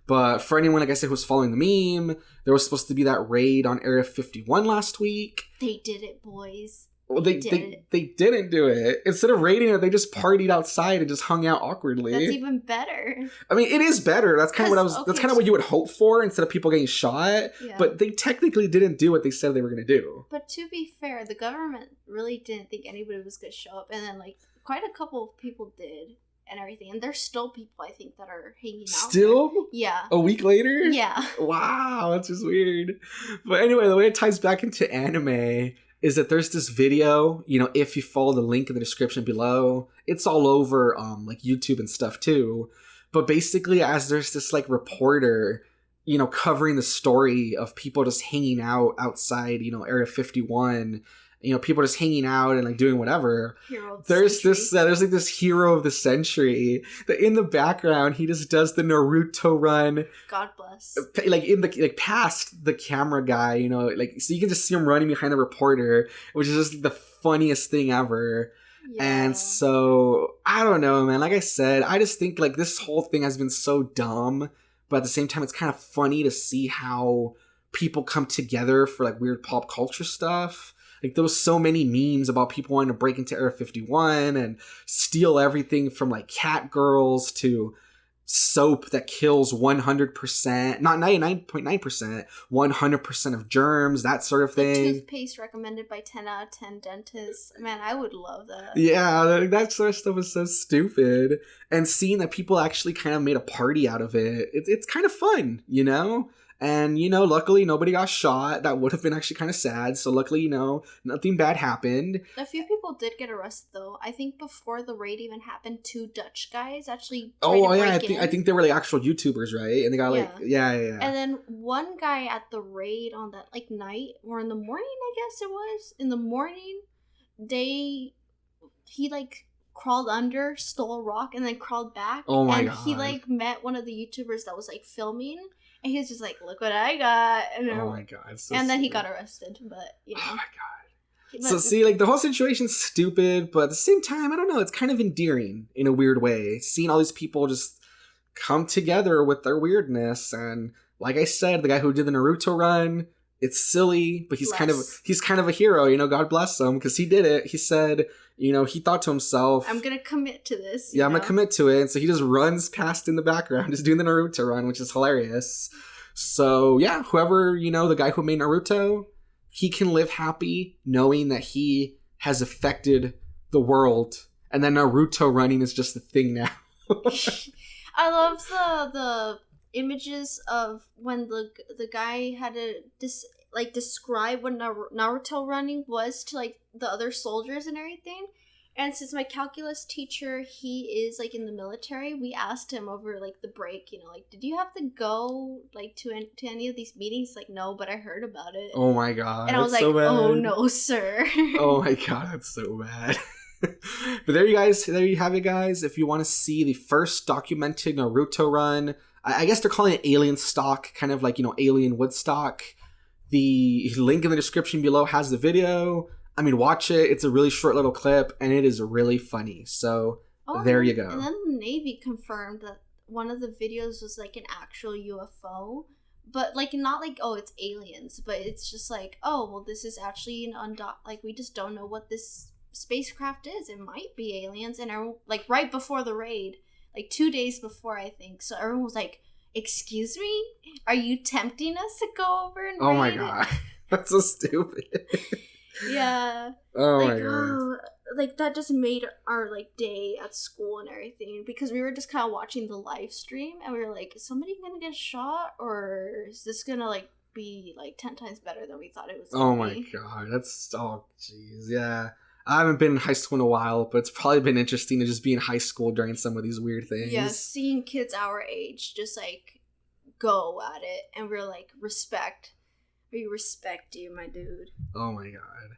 But for anyone, like I said, who's following the meme, there was supposed to be that raid on Area 51 last week. They did it, boys. Well, they didn't do it. Instead of raiding it, they just partied outside and just hung out awkwardly. That's even better. I mean, it is better. That's kind of what that's kind of what you would hope for instead of people getting shot. Yeah. But they technically didn't do what they said they were going to do. But to be fair, the government really didn't think anybody was going to show up, and then like quite a couple of people did and everything. And there's still people, I think, that are hanging out. Still? There. Yeah. A week later? Yeah. Wow, that's just weird. But anyway, the way it ties back into anime is that there's this video, if you follow the link in the description below, it's all over like YouTube and stuff too. But basically, as there's this like reporter, covering the story of people just hanging out outside, Area 51, people just hanging out and like doing whatever. There's like this hero of the century that in the background, he just does the Naruto run. God bless. Like in the like past the camera guy, so you can just see him running behind the reporter, which is just the funniest thing ever. Yeah. And so I don't know, man. Like I said, I just think like this whole thing has been so dumb, but at the same time, it's kind of funny to see how people come together for like weird pop culture stuff. Like, there was so many memes about people wanting to break into Area 51 and steal everything from, like, cat girls to soap that kills 100%, not 99.9%, 100% of germs, that sort of thing. The toothpaste recommended by 10 out of 10 dentists. Man, I would love that. Yeah, that sort of stuff is so stupid. And seeing that people actually kind of made a party out of it, it's kind of fun, And, luckily nobody got shot. That would have been actually kind of sad. So luckily, nothing bad happened. A few people did get arrested, though. I think before the raid even happened, 2 Dutch guys actually tried to break in. I think they were like actual YouTubers, right? And they got yeah. And then one guy at the raid on that like night or in the morning, I guess it was. In the morning, he like crawled under, stole a rock, and then crawled back. Oh my God. And he like met one of the YouTubers that was like filming. And he was just like, look what I got. And oh my God. And then he got arrested. But, Oh my God. So see, like, the whole situation's stupid, but at the same time, I don't know, it's kind of endearing in a weird way. Seeing all these people just come together with their weirdness. And like I said, the guy who did the Naruto run, it's silly, but he's kind of a hero, God bless him, because he did it. He said, he thought to himself, I'm going to commit to this. I'm going to commit to it. And so he just runs past in the background, just doing the Naruto run, which is hilarious. So yeah, whoever, the guy who made Naruto, he can live happy knowing that he has affected the world. And then Naruto running is just a thing now. I love the images of when the guy had to describe what Naruto running was to like the other soldiers and everything. And since my calculus teacher, he is like in the military, we asked him over like the break, like, did you have to go like to any of these meetings? Like, no, but I heard about it. Oh my God. And I was like, oh no, sir. Oh my God, that's so bad. But there you have it, guys. If you want to see the first documented Naruto run, I guess they're calling it Alienstock, kind of like, Alien Woodstock. The link in the description below has the video. I mean, watch it. It's a really short little clip, and it is really funny. So there you go. And then the Navy confirmed that one of the videos was like an actual UFO, but like not like, oh, it's aliens, but it's just like, oh, well, this is actually an like we just don't know what this spacecraft is. It might be aliens, and everyone, like right before the raid, like 2 days before, I think. So everyone was like, excuse me? Are you tempting us to go over and raid? Oh my God. That's so stupid. Yeah. Oh my God. like that just made our like day at school and everything, because we were just kind of watching the live stream and we were like, is somebody gonna get shot, or is this gonna like be like 10 times better than we thought it was gonna Oh my god, that's, oh jeez, yeah. I haven't been in high school in a while, but it's probably been interesting to just be in high school during some of these weird things. Yeah, seeing kids our age just like go at it, and we're like, respect. We respect you, my dude. Oh my god.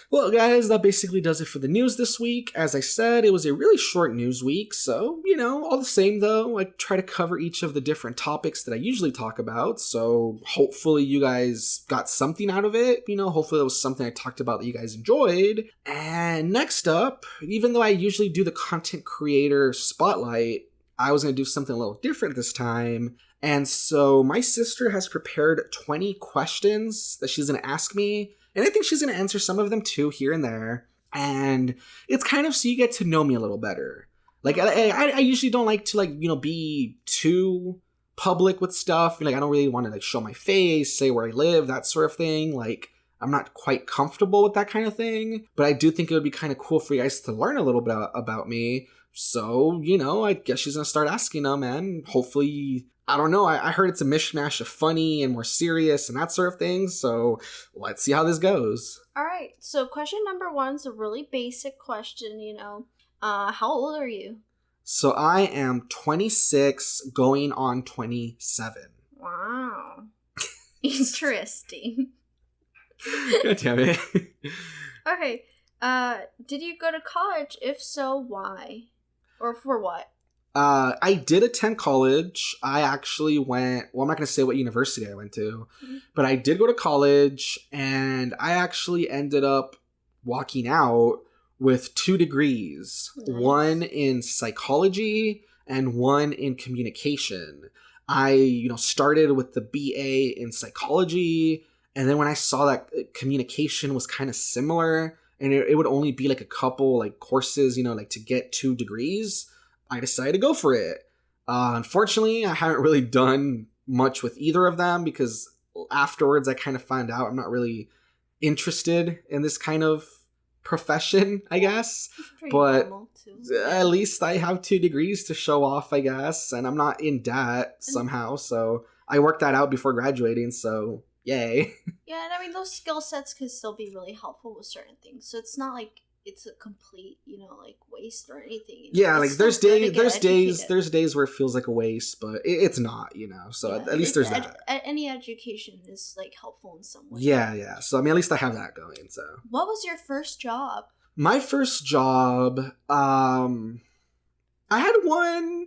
Well, guys, that basically does it for the news this week. As I said, it was a really short news week, so, you know, all the same though, I try to cover each of the different topics that I usually talk about, so hopefully you guys got something out of it. You know, hopefully it was something I talked about that you guys enjoyed. And next up, even though I usually do the content creator spotlight, I was going to do something a little different this time. And so my sister has prepared 20 questions that she's going to ask me. And I think she's going to answer some of them too, here and there. And it's kind of so you get to know me a little better. Like, I usually don't like to, like, you know, be too public with stuff. Like, I don't really want to, like, show my face, say where I live, that sort of thing. Like, I'm not quite comfortable with that kind of thing. But I do think it would be kind of cool for you guys to learn a little bit about me. So, you know, I guess she's going to start asking them, and hopefully, I don't know, I heard it's a mishmash of funny and more serious and that sort of thing, so let's see how this goes. Alright, so question number 1 is a really basic question, you know. How old are you? So I am 26, going on 27. Wow. Interesting. God damn it. Okay, did you go to college? If so, why? Or for what? I did attend college. I actually went, well, I'm not going to say what university I went to, but I did go to college, and I actually ended up walking out with 2 degrees, Nice. one in psychology and one in communication. I, you know, started with the BA in psychology, and then when I saw that communication was kind of similar, and it would only be like a couple like courses, you know, like to get 2 degrees, I decided to go for it. Unfortunately, I haven't really done much with either of them, because afterwards I kind of found out I'm not really interested in this kind of profession, I guess. But at least I have 2 degrees to show off, I guess, and I'm not in debt somehow, so I worked that out before graduating, so yay. Yeah, and I mean, those skill sets could still be really helpful with certain things, so it's not like it's a complete, you know, like waste or anything. You know? Yeah, like there's days where it feels like a waste, but it's not, you know. So yeah, at least there's that. Any education is like helpful in some way. Yeah. So I mean, at least I have that going. So what was your first job? My first job, I had one.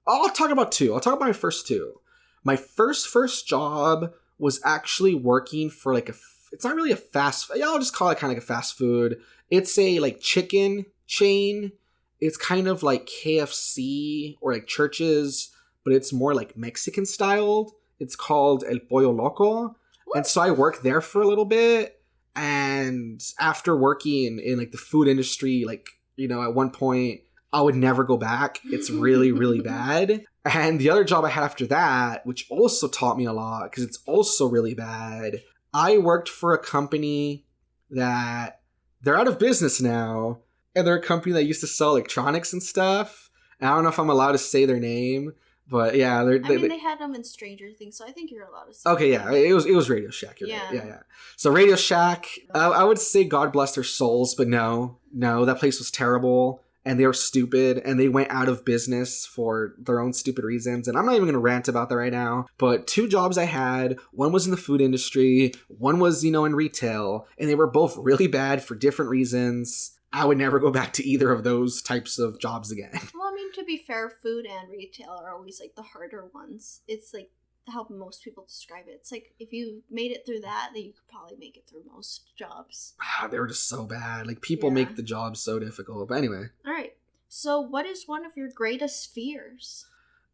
I'll talk about 2. I'll talk about my first 2. My first job was actually working for like it's not really a I'll just call it kind of like a fast food. It's a like chicken chain. It's kind of like KFC or like Church's, but it's more like Mexican styled. It's called El Pollo Loco. What? And so I worked there for a little bit. And after working in like the food industry, like, you know, at one point I would never go back. It's really, really bad. And the other job I had after that, which also taught me a lot because it's also really bad, I worked for a company that they're out of business now, and they're a company that used to sell electronics and stuff. And I don't know if I'm allowed to say their name, but yeah, they had them in Stranger Things, so I think you're allowed to say. Okay, yeah, it was Radio Shack. Right. Yeah. So Radio Shack, I would say God bless their souls, but no, that place was terrible. And they were stupid, and they went out of business for their own stupid reasons. And I'm not even going to rant about that right now. But 2 jobs I had, one was in the food industry, one was, you know, in retail, and they were both really bad for different reasons. I would never go back to either of those types of jobs again. Well, I mean, to be fair, food and retail are always like the harder ones. It's like how most people describe it. It's like if you made it through that, then you could probably make it through most jobs. They were just so bad. Like, people make the job so difficult. But anyway. All right. So what is one of your greatest fears?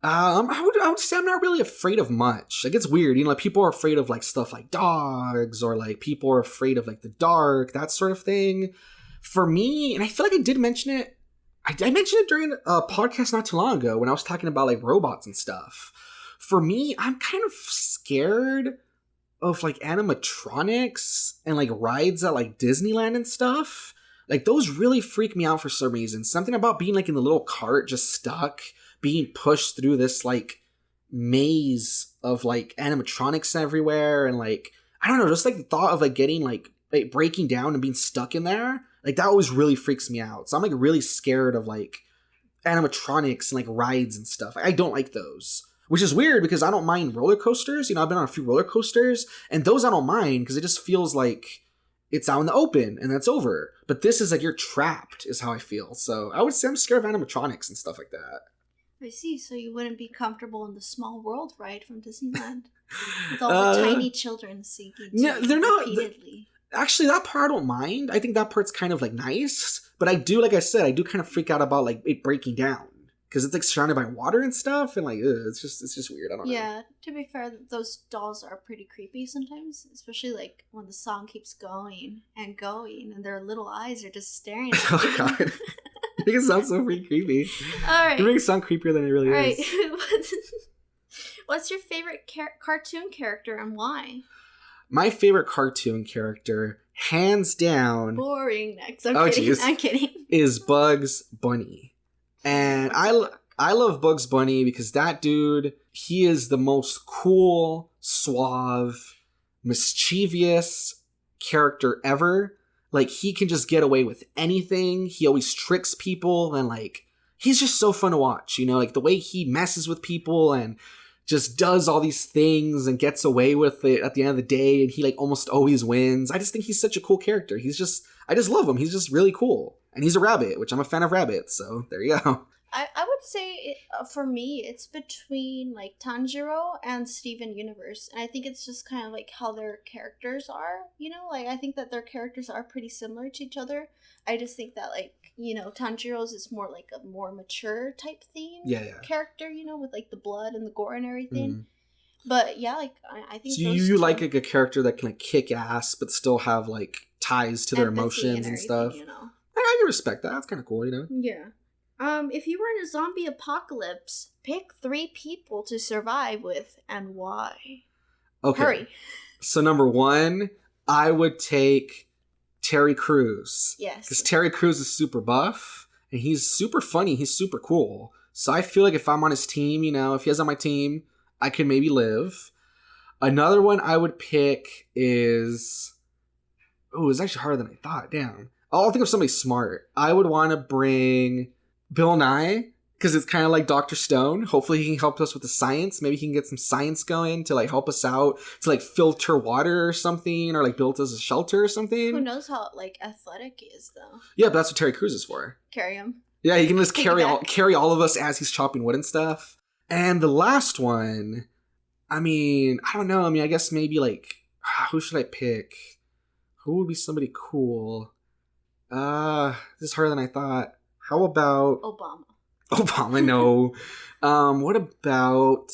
I would say I'm not really afraid of much. Like, it's weird. You know, like, people are afraid of like stuff like dogs, or like people are afraid of like the dark, that sort of thing. For me, and I feel like I did mention it. I mentioned it during a podcast not too long ago when I was talking about like robots and stuff. For me, I'm kind of scared of like animatronics and like rides at like Disneyland and stuff. Like, those really freak me out for some reason. Something about being, like, in the little cart, just stuck, being pushed through this, like, maze of, like, animatronics everywhere, and, like, I don't know, just, like, the thought of, like, getting, like breaking down and being stuck in there, like, that always really freaks me out. So I'm, like, really scared of, like, animatronics and, like, rides and stuff. I don't like those. Which is weird, because I don't mind roller coasters. You know, I've been on a few roller coasters, and those I don't mind, because it just feels like it's out in the open, and that's over. But this is, like, you're trapped, is how I feel. So I would say I'm scared of animatronics and stuff like that. I see, so you wouldn't be comfortable in the Small World ride from Disneyland? With all the tiny children singing they're not repeatedly. Actually, that part I don't mind. I think that part's kind of, like, nice. But I do, like I said, I do kind of freak out about, like, it breaking down. Because it's, like, surrounded by water and stuff. And, like, it's just weird. I don't know. Yeah, to be fair, those dolls are pretty creepy sometimes. Especially, like, when the song keeps going. And their little eyes are just staring at you. Oh, God. You make it sound so freaking creepy. Alright. You make it sound creepier than it really is. What's your favorite cartoon character and why? My favorite cartoon character, hands down... Boring. Next. I'm kidding. Is Bugs Bunny. And I love Bugs Bunny because that dude, he is the most cool, suave, mischievous character ever. Like, he can just get away with anything. He always tricks people, and, like, he's just so fun to watch, you know? Like, the way he messes with people and just does all these things and gets away with it at the end of the day, and he, like, almost always wins. I just think he's such a cool character. I just love him. He's just really cool. And he's a rabbit, which I'm a fan of rabbits, so there you go. I would say, for me, it's between, like, Tanjiro and Steven Universe. And I think it's just kind of, like, how their characters are, you know? Like, I think that their characters are pretty similar to each other. I just think that, like, you know, Tanjiro's is more, like, a more mature type theme character, you know, with, like, the blood and the gore and everything. Mm. But, yeah, like, I think so you like, a character that can, like, kick ass, but still have, like, ties to their emotions and stuff? You know? I can respect that. That's kind of cool, you know? Yeah. If you were in a zombie apocalypse, pick 3 people to survive with and why. Okay. Hurry. So number 1, I would take Terry Crews. Yes. Because Terry Crews is super buff, and he's super funny. He's super cool. So I feel like if I'm on his team, you know, if he has on my team, I could maybe live. Another one I would pick is... Oh, it's actually harder than I thought. Damn. I'll think of somebody smart. I would want to bring Bill Nye, because it's kind of like Dr. Stone. Hopefully he can help us with the science. Maybe he can get some science going to, like, help us out to, like, filter water or something, or, like, build us a shelter or something. Who knows how, like, athletic he is, though. Yeah, but that's what Terry Crews is for. Carry him. Yeah, he can just carry all of us as he's chopping wood and stuff. And the last one, I mean, I don't know. I mean, I guess maybe, like, who should I pick? Who would be somebody cool? This is harder than I thought. How about... Obama, no. What about...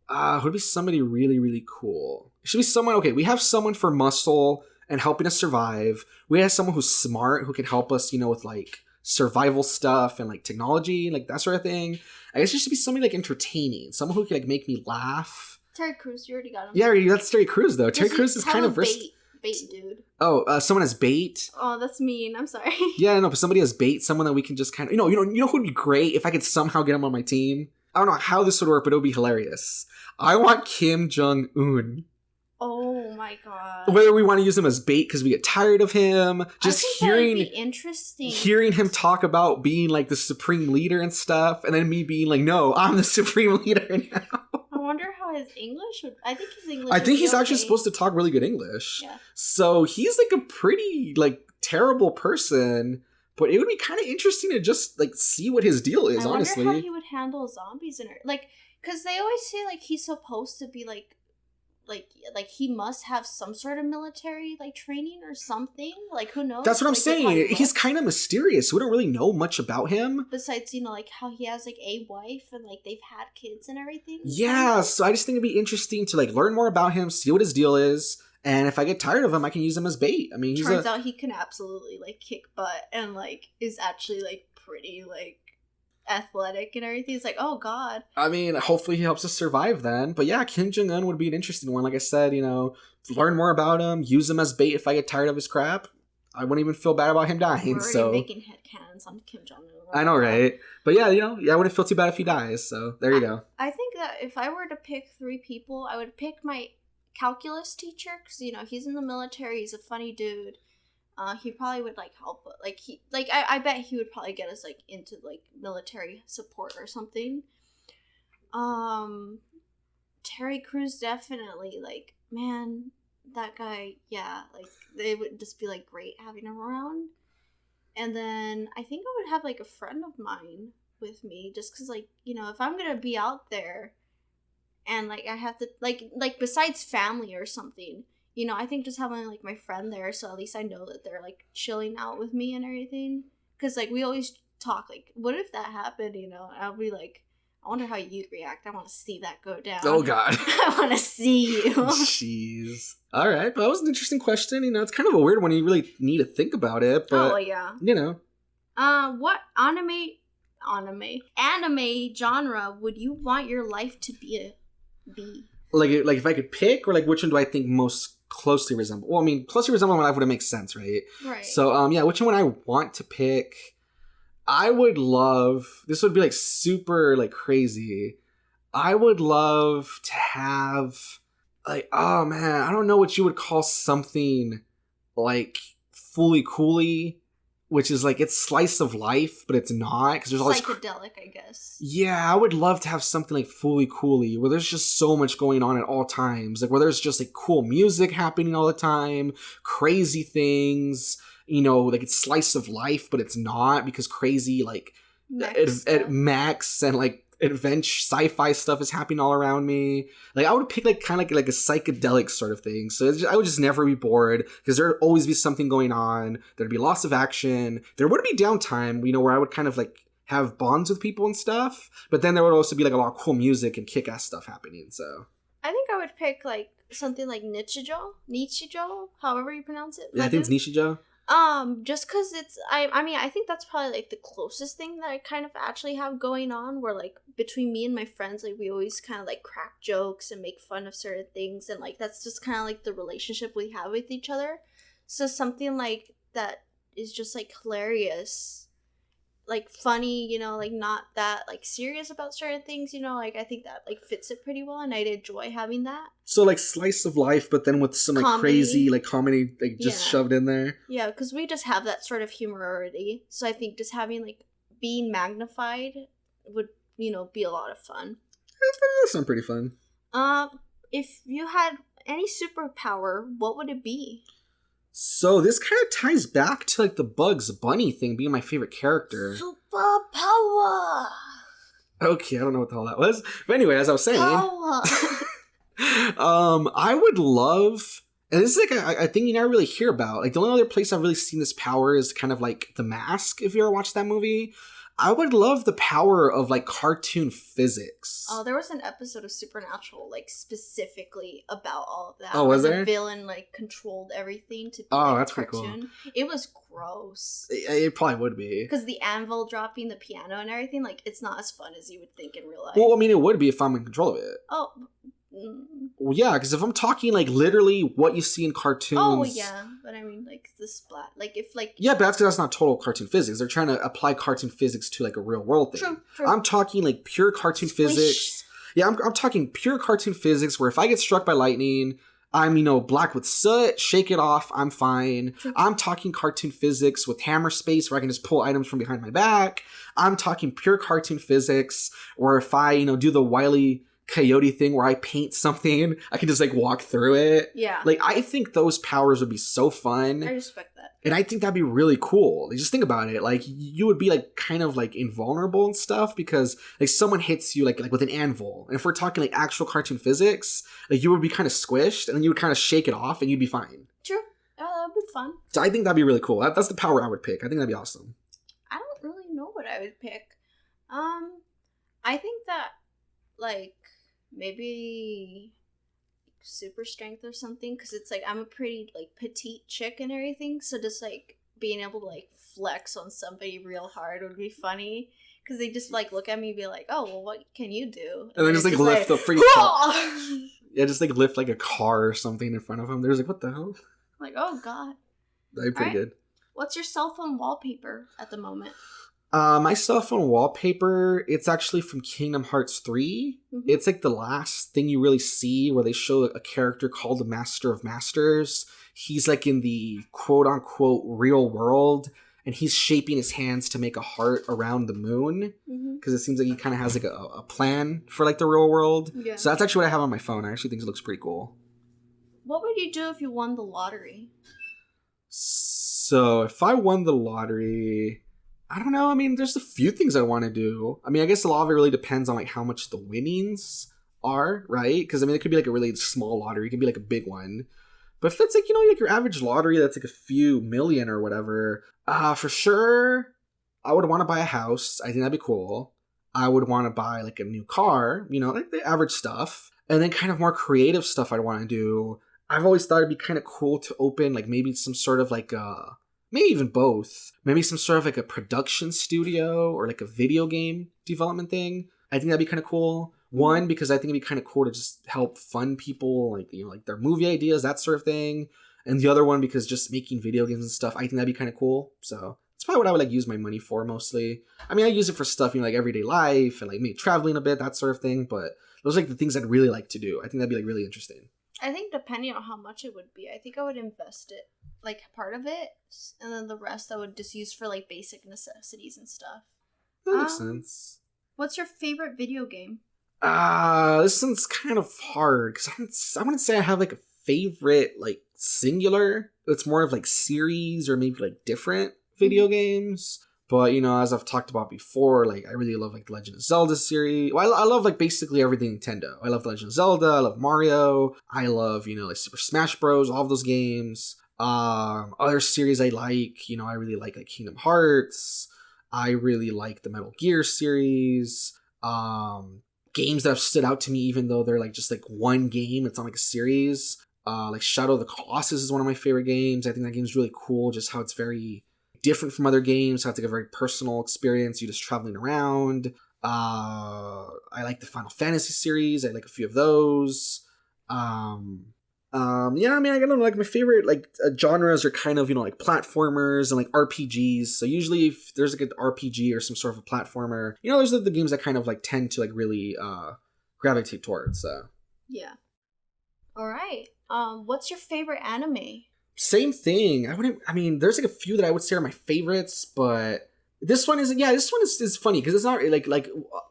who would be somebody really, really cool? It should be someone... Okay, we have someone for muscle and helping us survive. We have someone who's smart, who can help us, you know, with, like, survival stuff and, like, technology, like, that sort of thing. I guess it should be somebody, like, entertaining. Someone who can, like, make me laugh. Terry Crews, you already got him. Yeah, that's Terry Crews, though. Terry Crews is kind of versatile. Bait, dude. Oh, someone has bait. Oh, that's mean. I'm sorry. Yeah, no, but somebody has bait. Someone that we can just kind of, you know who would be great if I could somehow get him on my team. I don't know how this would work, but it would be hilarious. I want Kim Jong-un. Oh my god. Whether we want to use him as bait because we get tired of him, just hearing that would be interesting. Hearing him talk about being, like, the supreme leader and stuff, and then me being like, no, I'm the supreme leader now. I wonder how his English would... I think his English I think he's okay. actually supposed to talk really good English. Yeah. So he's, like, a pretty, like, terrible person, but it would be kind of interesting to just, like, see what his deal is, honestly. I wonder how he would handle zombies and... Like, because they always say, like, he's supposed to be, like he must have some sort of military, like, training or something. Like, who knows? That's what I'm saying. He's kind of mysterious. We don't really know much about him. Besides, you know, like, how he has, like, a wife and, like, they've had kids and everything. Yeah, so I just think it'd be interesting to, like, learn more about him, see what his deal is, and if I get tired of him, I can use him as bait. I mean, turns out he can absolutely, like, kick butt and, like, is actually, like, pretty, like, athletic and everything. It's like, oh god. I mean, hopefully he helps us survive then. But yeah, Kim Jong-un would be an interesting one. Like I said, you know, learn more about him, use him as bait if I get tired of his crap. I wouldn't even feel bad about him dying. We're So already making headcanons on Kim Jong-un. I know, right? But yeah, I wouldn't feel too bad if he dies. So there you go. I think that if I were to pick 3 people, I would pick my calculus teacher because he's in the military. He's a funny dude. He probably would help. I bet he would probably get us into military support or something. Terry Crews definitely man. That guy, yeah, they would just be great having him around. And then I think I would have a friend of mine with me, just because if I'm gonna be out there, and I have to besides family or something, I think just having my friend there, so at least I know that they're chilling out with me and everything. Because we always talk what if that happened, and I'll be I wonder how you'd react. I want to see that go down. Oh, God. I want to see you. Jeez. All right. But that was an interesting question. It's kind of a weird one. You really need to think about it. But, yeah. What anime genre would you want your life to be? If I could pick, or which one do I think most closely resemble? Well, I mean, closely resemble my life would make sense, right? Right. So, which one I want to pick... I would love, this would be super crazy. I would love to have oh man, I don't know what you would call something fully cooly, which is it's slice of life, but it's not, because there's all this psychedelic, I guess. Yeah, I would love to have something fully coolly, where there's just so much going on at all times, where there's just cool music happening all the time, crazy things. It's slice of life, but it's not, because crazy, Max and, adventure sci-fi stuff is happening all around me. I would pick, kind of a psychedelic sort of thing. So I would just never be bored, because there'd always be something going on. There'd be lots of action. There would be downtime, where I would kind of, have bonds with people and stuff. But then there would also be, a lot of cool music and kick-ass stuff happening, so... I think I would pick, something like Nichijou, however you pronounce it. Yeah, I think it's Nichijou. Just because it's, I mean, I think that's probably, the closest thing that I kind of actually have going on, where, between me and my friends, we always kind of, crack jokes and make fun of certain things, and, that's just kind of, the relationship we have with each other. So something that is just, hilarious, funny, not that, serious about certain things, I think that, fits it pretty well, and I'd enjoy having that. So, slice of life, but then with some, comedy. Crazy, comedy, just shoved in there? Yeah, because we just have that sort of humor already, so I think just having, being magnified would, be a lot of fun. That sounds pretty fun. If you had any superpower, what would it be? So this kind of ties back to the Bugs Bunny thing being my favorite character. Superpower! Okay, I don't know what the hell that was. But anyway, as I was saying... Power! I would love... And this is a thing you never really hear about. The only other place I've really seen this power is kind of The Mask, if you ever watched that movie. I would love the power of cartoon physics. Oh, there was an episode of Supernatural specifically about all of that. Oh, was there? The villain controlled everything to be that's cartoon. pretty cool. It was gross. It probably would be. Because the anvil dropping the piano and everything, it's not as fun as you would think in real life. Well, I mean, it would be if I'm in control of it. Oh. Well, yeah, because if I'm talking literally what you see in cartoons. Oh yeah, but I mean the splat, if Yeah, but that's because that's not total cartoon physics. They're trying to apply cartoon physics to a real world thing. True. I'm talking pure cartoon physics. Yeah, I'm talking pure cartoon physics where if I get struck by lightning, I'm black with soot, shake it off, I'm fine. True. I'm talking cartoon physics with hammer space where I can just pull items from behind my back. I'm talking pure cartoon physics where if I do the Wile E. Coyote thing where I paint something, I can just walk through it. Yeah. I think those powers would be so fun. I respect that. And I think that'd be really cool. Just think about it. You would be kind of invulnerable and stuff because someone hits you with an anvil. And if we're talking actual cartoon physics, you would be kind of squished and then you would kind of shake it off and you'd be fine. True. That would be fun. So I think that'd be really cool. That's the power I would pick. I think that'd be awesome. I don't really know what I would pick. I think that maybe super strength or something, because it's I'm a pretty petite chick and everything, so just being able to flex on somebody real hard would be funny, because they just look at me and be oh, well, what can you do? And then just lift the freaking car. Yeah, just lift a car or something in front of them. They're just what the hell? Oh god. That'd be pretty good. What's your cell phone wallpaper at the moment? My cell phone wallpaper, it's actually from Kingdom Hearts 3. Mm-hmm. It's like the last thing you really see where they show a character called the Master of Masters. He's like in the quote-unquote real world, and he's shaping his hands to make a heart around the moon, because it seems like he kind of has like a plan for like the real world. Yeah. So that's actually what I have on my phone. I actually think it looks pretty cool. What would you do if you won the lottery? So if I won the lottery... I don't know. I mean, there's a few things I want to do. I mean, I guess a lot of it really depends on like how much the winnings are, right? Because I mean, it could be like a really small lottery. It could be like a big one. But if it's like, you know, like your average lottery that's like a few million or whatever, for sure, I would want to buy a house. I think that'd be cool. I would want to buy like a new car, you know, like the average stuff. And then kind of more creative stuff I'd want to do. I've always thought it'd be kind of cool to open like maybe some sort of like maybe even both. Maybe some sort of like a production studio or like a video game development thing. I think that'd be kind of cool. One, because I think it'd be kind of cool to just help fund people, like, you know, like their movie ideas, that sort of thing. And the other one, because just making video games and stuff, I think that'd be kind of cool. So that's probably what I would like use my money for mostly. I mean, I use it for stuff, you know, like everyday life and like maybe traveling a bit, that sort of thing. But those are like the things I'd really like to do. I think that'd be like really interesting. I think depending on how much it would be, I think I would invest it, like part of it, and then the rest I would just use for like basic necessities and stuff. That makes sense. What's your favorite video game? This one's kind of hard because I wouldn't say I have like a favorite like singular. It's more of like series or maybe like different video games. But, you know, as I've talked about before, like, I really love, like, the Legend of Zelda series. Well, I love, like, basically everything Nintendo. I love The Legend of Zelda. I love Mario. I love, you know, like, Super Smash Bros., all of those games. Other series I like, you know, I really like Kingdom Hearts. I really like the Metal Gear series. Games that have stood out to me, even though they're, like, just, like, one game. It's not, like, a series. Like, Shadow of the Colossus is one of my favorite games. I think that game's really cool, just how it's very... different from other games, so it's like a very personal experience. You're just traveling around. I like the Final Fantasy series. I like a few of those. Yeah, I mean, I don't know, like my favorite like genres are kind of, you know, like platformers and like RPGs. So usually if there's like an RPG or some sort of a platformer, you know, those are the games that kind of like tend to like really gravitate towards. So yeah. All right. What's your favorite anime? Same thing. I mean, there's like a few that I would say are my favorites, but this one is funny because it's not like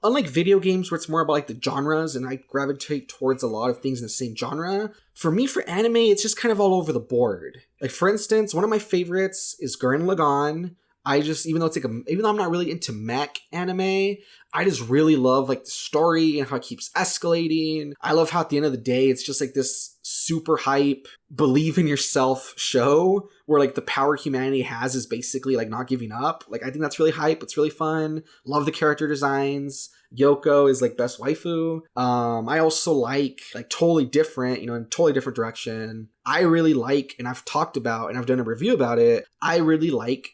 unlike video games where it's more about like the genres and I gravitate towards a lot of things in the same genre. For me, for anime, it's just kind of all over the board. Like for instance, one of my favorites is Gurren Lagann. I just, even though I'm not really into mech anime, I just really love like the story and how it keeps escalating. I love how at the end of the day, it's just like this super hype, believe in yourself show where like the power humanity has is basically like not giving up. Like I think that's really hype. It's really fun. Love the character designs. Yoko is like best waifu. I also like totally different, you know, in totally different direction. I really like, and I've talked about, and I've done a review about it. I really like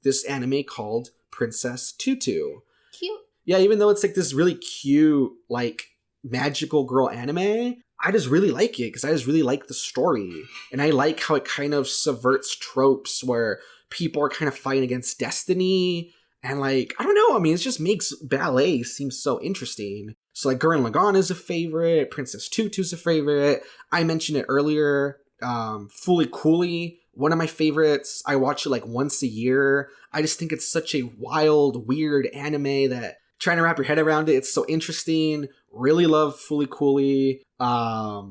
this anime called Princess Tutu. Cute. Yeah, even though it's like this really cute, like magical girl anime, I just really like it because I just really like the story. And I like how it kind of subverts tropes where people are kind of fighting against destiny. And like, I don't know, I mean, it just makes ballet seem so interesting. So like Gurren Lagann is a favorite, Princess Tutu's a favorite. I mentioned it earlier, Fooly Cooly, one of my favorites. I watch it like once a year. I just think it's such a wild, weird anime that trying to wrap your head around it, it's so interesting. Really love Fooly Cooly. I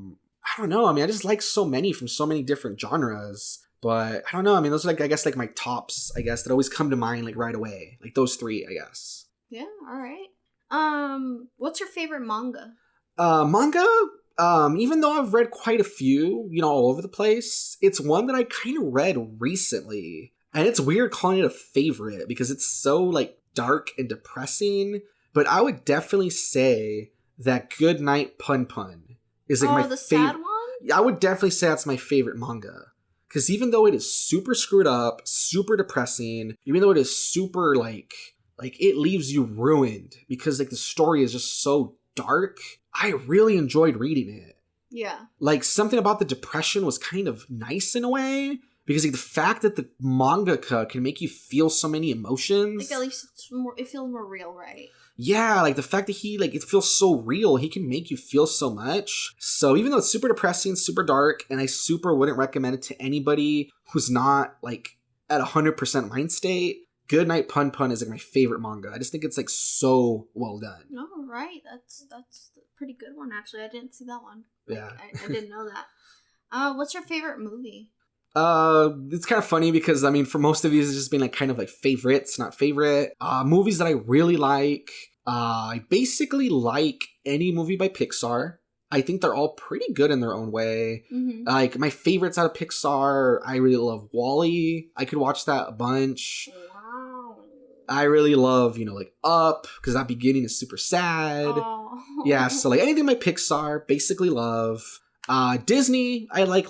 don't know. I mean, I just like so many from so many different genres. But I don't know. I mean, those are like, I guess, like my tops, I guess, that always come to mind like right away. Like those three, I guess. Yeah, all right. What's your favorite manga? Manga? Even though I've read quite a few, you know, all over the place, it's one that I kind of read recently. And it's weird calling it a favorite because it's so like dark and depressing. But I would definitely say that Good Night Pun Pun is like my favorite. Sad one? I would definitely say that's my favorite manga. Because even though it is super screwed up, super depressing, even though it is super like it leaves you ruined because like the story is just so dark, I really enjoyed reading it. Yeah. Like something about the depression was kind of nice in a way because like the fact that the mangaka can make you feel so many emotions. Like at least it feels more real, right? Yeah, like the fact that he like it feels so real, he can make you feel so much. So even though it's super depressing, super dark, and I super wouldn't recommend it to anybody who's not like at 100% mind state, Good Night Pun Pun is like my favorite manga. I just think it's like so well done. Oh, right. That's a pretty good one, actually. I didn't see that one. Yeah. I didn't know that. What's your favorite movie? It's kind of funny because I mean, for most of these, it's just been like kind of like favorites, not favorite. Movies that I really like. I basically like any movie by Pixar. I think they're all pretty good in their own way. Mm-hmm. Like my favorites out of Pixar, I really love WALL-E. I could watch that a bunch. Wow. I really love, like Up, because that beginning is super sad. Oh. Yeah, so like anything by Pixar, basically love. Disney, I like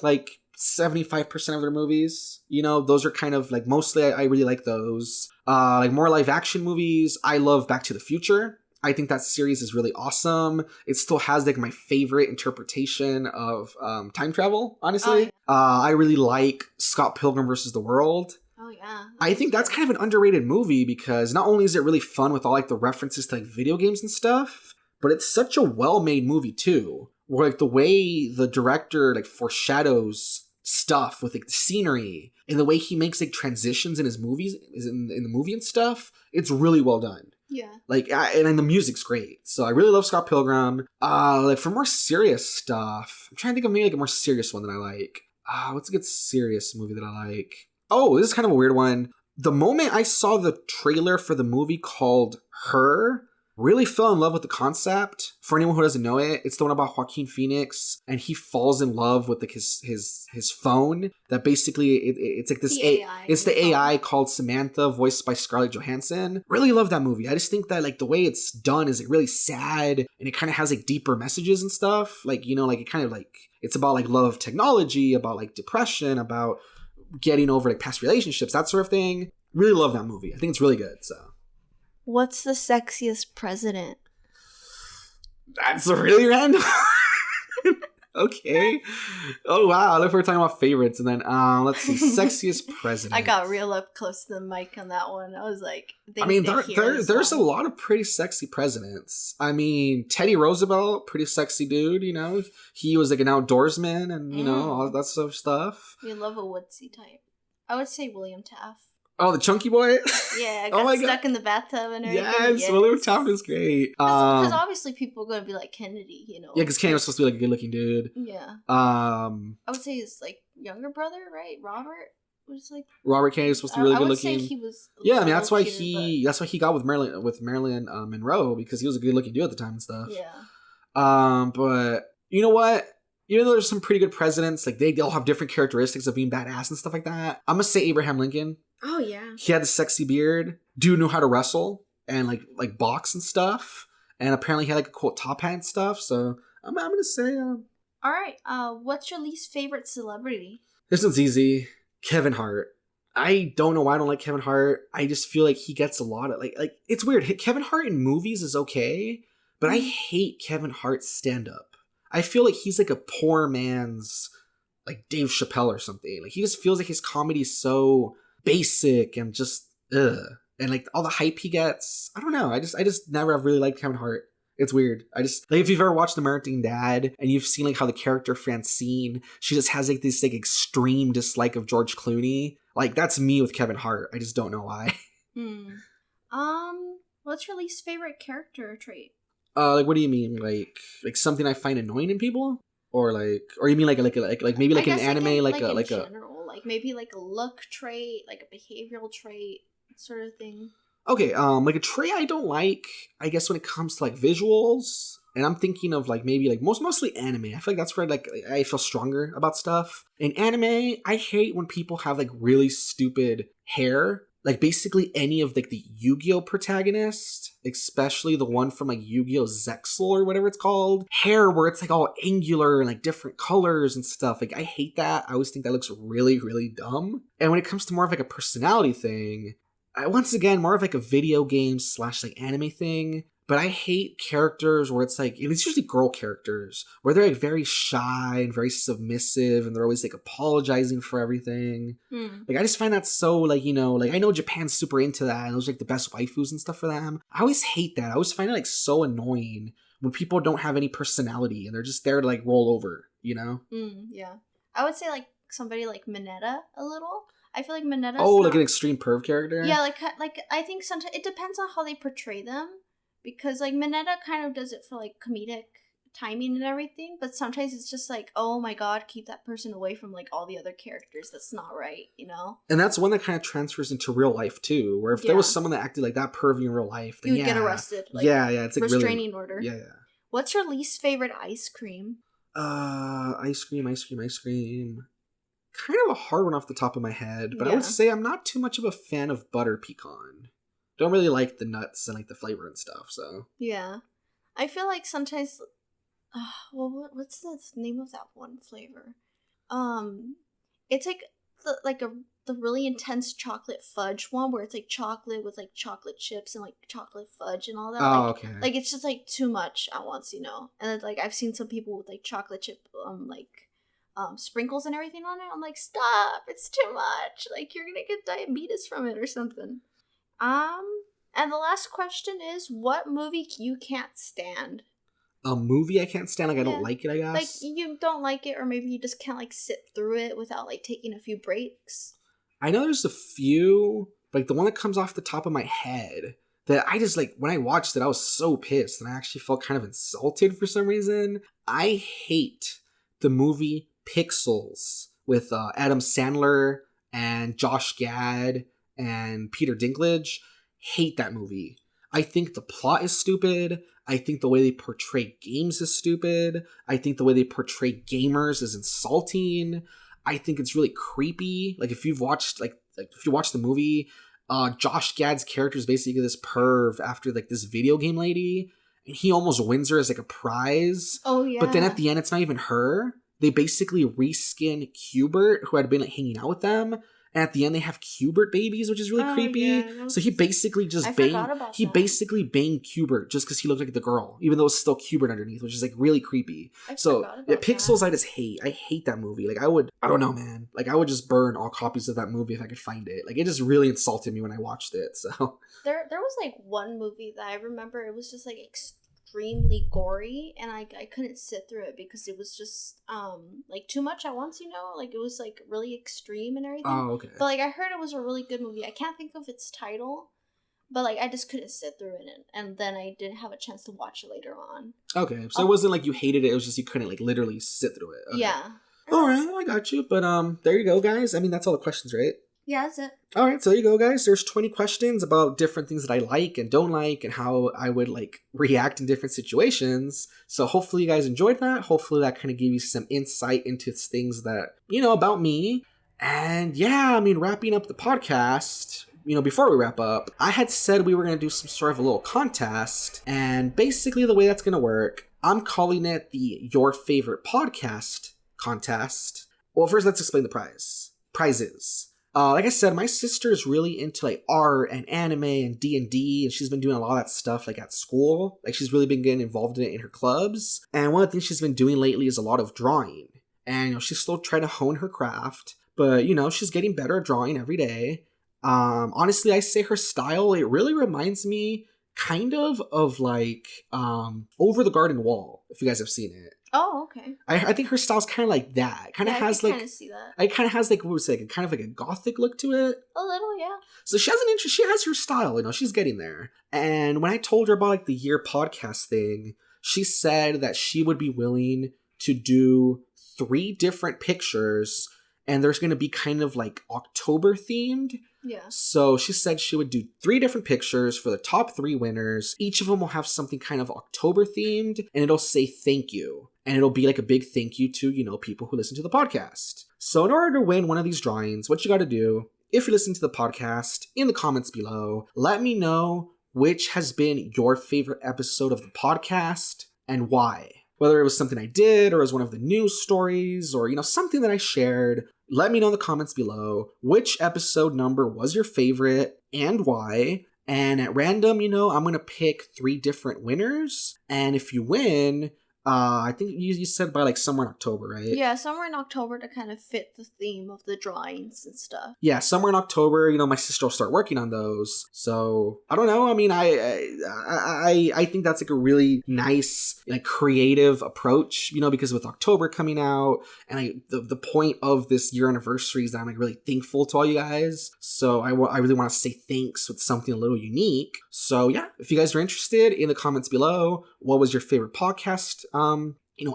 75% of their movies. Those are kind of like mostly I really like those. Like more live action movies, I love Back to the Future. I think that series is really awesome. It still has like my favorite interpretation of time travel, honestly. Oh, yeah. I really like Scott Pilgrim versus the World. Oh, yeah. I think that's kind of an underrated movie because not only is it really fun with all like the references to like video games and stuff, but it's such a well-made movie too. Where like the way the director like foreshadows stuff with like the scenery and the way he makes like transitions in his movies in the movie and stuff, it's really well done. Yeah. And the music's great. So I really love Scott Pilgrim. Like for more serious stuff, I'm trying to think of maybe like a more serious one that I like. What's a good serious movie that I like? Oh, this is kind of a weird one. The moment I saw the trailer for the movie called Her, really fell in love with the concept. For anyone who doesn't know it, it's the one about Joaquin Phoenix, and he falls in love with like his phone. That basically it's like this AI. It's the AI called Samantha, voiced by Scarlett Johansson. Really love that movie. I just think that like the way it's done is like really sad, and it kind of has like deeper messages and stuff. Like like it kind of like it's about like love of technology, about like depression, about getting over like past relationships, that sort of thing. Really love that movie. I think it's really good. So. What's the sexiest president? That's really random. Okay. Oh wow. I thought we were talking about favorites, and then let's see, sexiest president. I got real up close to the mic on that one. I was like, there's a lot of pretty sexy presidents. I mean, Teddy Roosevelt, pretty sexy dude. He was like an outdoorsman, and all that sort of stuff. We love a woodsy type. I would say William Taft. Oh, the chunky boy? Yeah, I got stuck in the bathtub and everything. Yes, William Taft is great. Because obviously people are going to be like Kennedy, Yeah, because Kennedy was supposed to be like a good-looking dude. Yeah. I would say his like younger brother, right? Robert Kennedy was supposed to be really good-looking. I would say he was. Yeah, I mean that's why he got with Marilyn Monroe, because he was a good-looking dude at the time and stuff. Yeah. But you know what? Even though there's some pretty good presidents, like they all have different characteristics of being badass and stuff like that. I'm gonna say Abraham Lincoln. Oh yeah. He had the sexy beard. Dude knew how to wrestle and like box and stuff. And apparently he had like a cool top hat and stuff. So I'm gonna say. All right. What's your least favorite celebrity? This one's easy. Kevin Hart. I don't know why I don't like Kevin Hart. I just feel like he gets a lot of like it's weird. Kevin Hart in movies is okay, but I hate Kevin Hart's stand up. I feel like he's like a poor man's like Dave Chappelle or something. Like he just feels like his comedy is so basic and just and like all the hype he gets. I don't know. I just never have really liked Kevin Hart. It's weird. I just like if you've ever watched American Dad and you've seen like how the character Francine, she just has like this like extreme dislike of George Clooney. Like that's me with Kevin Hart. I just don't know why. What's your least favorite character trait? Like what do you mean? Like something I find annoying in people, or you mean like maybe like an anime, like a general, like maybe like a look trait, like a behavioral trait, sort of thing. Okay, like a trait I don't like, I guess when it comes to like visuals, and I'm thinking of like maybe like mostly anime. I feel like that's where like I feel stronger about stuff. In anime, I hate when people have like really stupid hair. Like basically any of like the Yu-Gi-Oh protagonist, especially the one from like Yu-Gi-Oh Zexal or whatever it's called, hair where it's like all angular and like different colors and stuff. Like I hate that. I always think that looks really, really dumb. And when it comes to more of like a personality thing, once again, more of like a video game / like anime thing, But I hate characters where it's like, and it's usually girl characters, where they're like very shy and very submissive and they're always like apologizing for everything. Like, I just find that so like, you know, like I know Japan's super into that and those are like the best waifus and stuff for them. I always hate that. I always find it like so annoying when people don't have any personality and they're just there to like roll over, you know? Yeah. I would say like somebody like Mineta a little. I feel like Mineta. Like an extreme perv character? Yeah, like I think sometimes it depends on how they portray them. Because, like, Mineta kind of does it for, like, comedic timing and everything. But sometimes it's just like, oh my god, keep that person away from, like, all the other characters. That's not right, you know? And that's one that kind of transfers into real life, too. Where if there was someone that acted like that pervy in real life, then you would get arrested. Like, it's like restraining order. Yeah. What's your least favorite ice cream? Ice cream. Kind of a hard one off the top of my head. But I would say I'm not too much of a fan of butter pecan. Don't really like the nuts and like the flavor and stuff, so. Yeah. I feel like sometimes what's the name of that one flavor? It's like the really intense chocolate fudge one where it's like chocolate with like chocolate chips and like chocolate fudge and all that. Oh, okay. Like it's just like too much at once, you know. And it's, like I've seen some people with like chocolate chip sprinkles and everything on it. I'm like, stop, it's too much. Like you're gonna get diabetes from it or something. And the last question is, what movie you can't stand? A movie I can't stand? Like, I don't like it, I guess? Like, you don't like it, or maybe you just can't, like, sit through it without, like, taking a few breaks? I know there's a few, like, the one that comes off the top of my head that I just, like, when I watched it, I was so pissed, and I actually felt kind of insulted for some reason. I hate the movie Pixels with Adam Sandler and Josh Gad and Peter Dinklage. Hate that movie. I think the plot is stupid. I think the way they portray games is stupid. I think the way they portray gamers is insulting. I think it's really creepy. Like if you've watched if you watch the movie, Josh Gad's character is basically this perv after like this video game lady, and he almost wins her as like a prize. Oh yeah. But then at the end, it's not even her. They basically reskin Hubert, who had been like hanging out with them. And at the end, they have Hubert babies, which is really creepy. Yeah. So he basically just basically banged Hubert just because he looked like the girl, even though it's still Hubert underneath, which is like really creepy. Pixels, I just hate. I hate that movie. Like I don't know, man. Like I would just burn all copies of that movie if I could find it. Like it just really insulted me when I watched it. So there was like one movie that I remember. It was just like extremely gory, and I couldn't sit through it because it was just like too much at once, you know. Like it was like really extreme and everything. Oh, okay. But like I heard it was a really good movie. I can't think of its title, but like I just couldn't sit through it, and then I didn't have a chance to watch it later on. Okay, so it wasn't like you hated it. It was just you couldn't like literally sit through it. Okay. Yeah. All right, I got you. But there you go, guys. I mean, that's all the questions, right? Yeah, that's it. All right, so there you go, guys. There's 20 questions about different things that I like and don't like and how I would like react in different situations. So hopefully you guys enjoyed that. Hopefully that kind of gave you some insight into things that, you know, about me. And yeah, I mean, wrapping up the podcast, you know, before we wrap up, I had said we were going to do some sort of a little contest. And basically the way that's going to work, I'm calling it the Your Favorite Podcast contest. Well, first let's explain the prizes. Like I said, my sister is really into like art and anime and D&D, and she's been doing a lot of that stuff like at school. Like she's really been getting involved in it in her clubs. And one of the things she's been doing lately is a lot of drawing. And you know, she's still trying to hone her craft, but you know, she's getting better at drawing every day. Honestly, I say her style, it really reminds me kind of like Over the Garden Wall, if you guys have seen it. Oh, okay. I think her style's kind of like that. It kind of has like, see that. It kind of has like, what would say, kind of like a gothic look to it. A little, yeah. So she has an interest. She has her style. You know, she's getting there. And when I told her about like the year podcast thing, she said that she would be willing to do 3 different pictures, and there's going to be kind of like October themed. Yeah. So she said she would do 3 different pictures for the top 3 winners. Each of them will have something kind of October themed, and it'll say thank you. And it'll be like a big thank you to, you know, people who listen to the podcast. So in order to win one of these drawings, what you got to do, if you listen to the podcast, in the comments below, let me know which has been your favorite episode of the podcast and why. Whether it was something I did or it was one of the news stories or, you know, something that I shared, let me know in the comments below which episode number was your favorite and why. And at random, I'm going to pick 3 different winners. And if you win, I think you said by like somewhere in October, right? Yeah, somewhere in October to kind of fit the theme of the drawings and stuff. Yeah, somewhere in October, my sister will start working on those. So I don't know. I mean, I think that's like a really nice, like, creative approach, because with October coming out, and the point of this year anniversary is that I'm like really thankful to all you guys. So I really want to say thanks with something a little unique. So yeah, if you guys are interested, in the comments below, what was your favorite podcast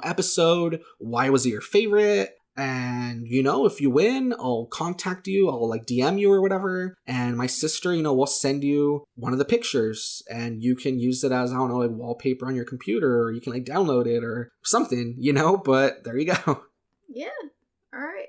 episode? Why was it your favorite? And, if you win, I'll contact you. I'll like DM you or whatever. And my sister, will send you one of the pictures and you can use it as, I don't know, like wallpaper on your computer, or you can like download it or something, but there you go. Yeah. All right.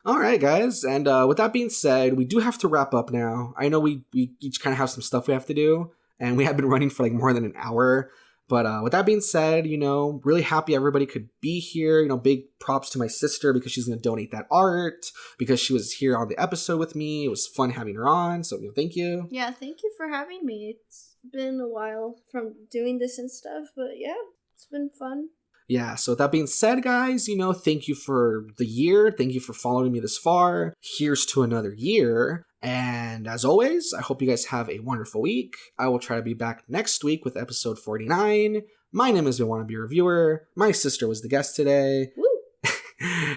All right, guys. And with that being said, we do have to wrap up now. I know we each kind of have some stuff we have to do, and we have been running for like more than an hour. But with that being said, really happy everybody could be here. Big props to my sister because she's going to donate that art, because she was here on the episode with me. It was fun having her on. So, thank you. Yeah, thank you for having me. It's been a while from doing this and stuff, but yeah, it's been fun. Yeah, so with that being said, guys, thank you for the year. Thank you for following me this far. Here's to another year. And as always, I hope you guys have a wonderful week. I will try to be back next week with episode 49. My name is the Wannabe Reviewer. My sister was the guest today. Woo!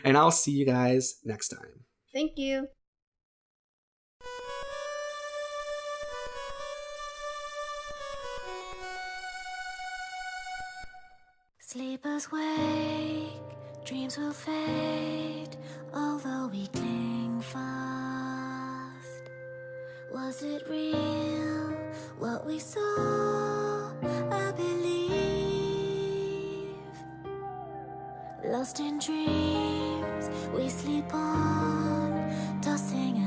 And I'll see you guys next time. Thank you. Sleepers wake, dreams will fade, although we cling fast. Was it real, what we saw? I believe. Lost in dreams, we sleep on, tossing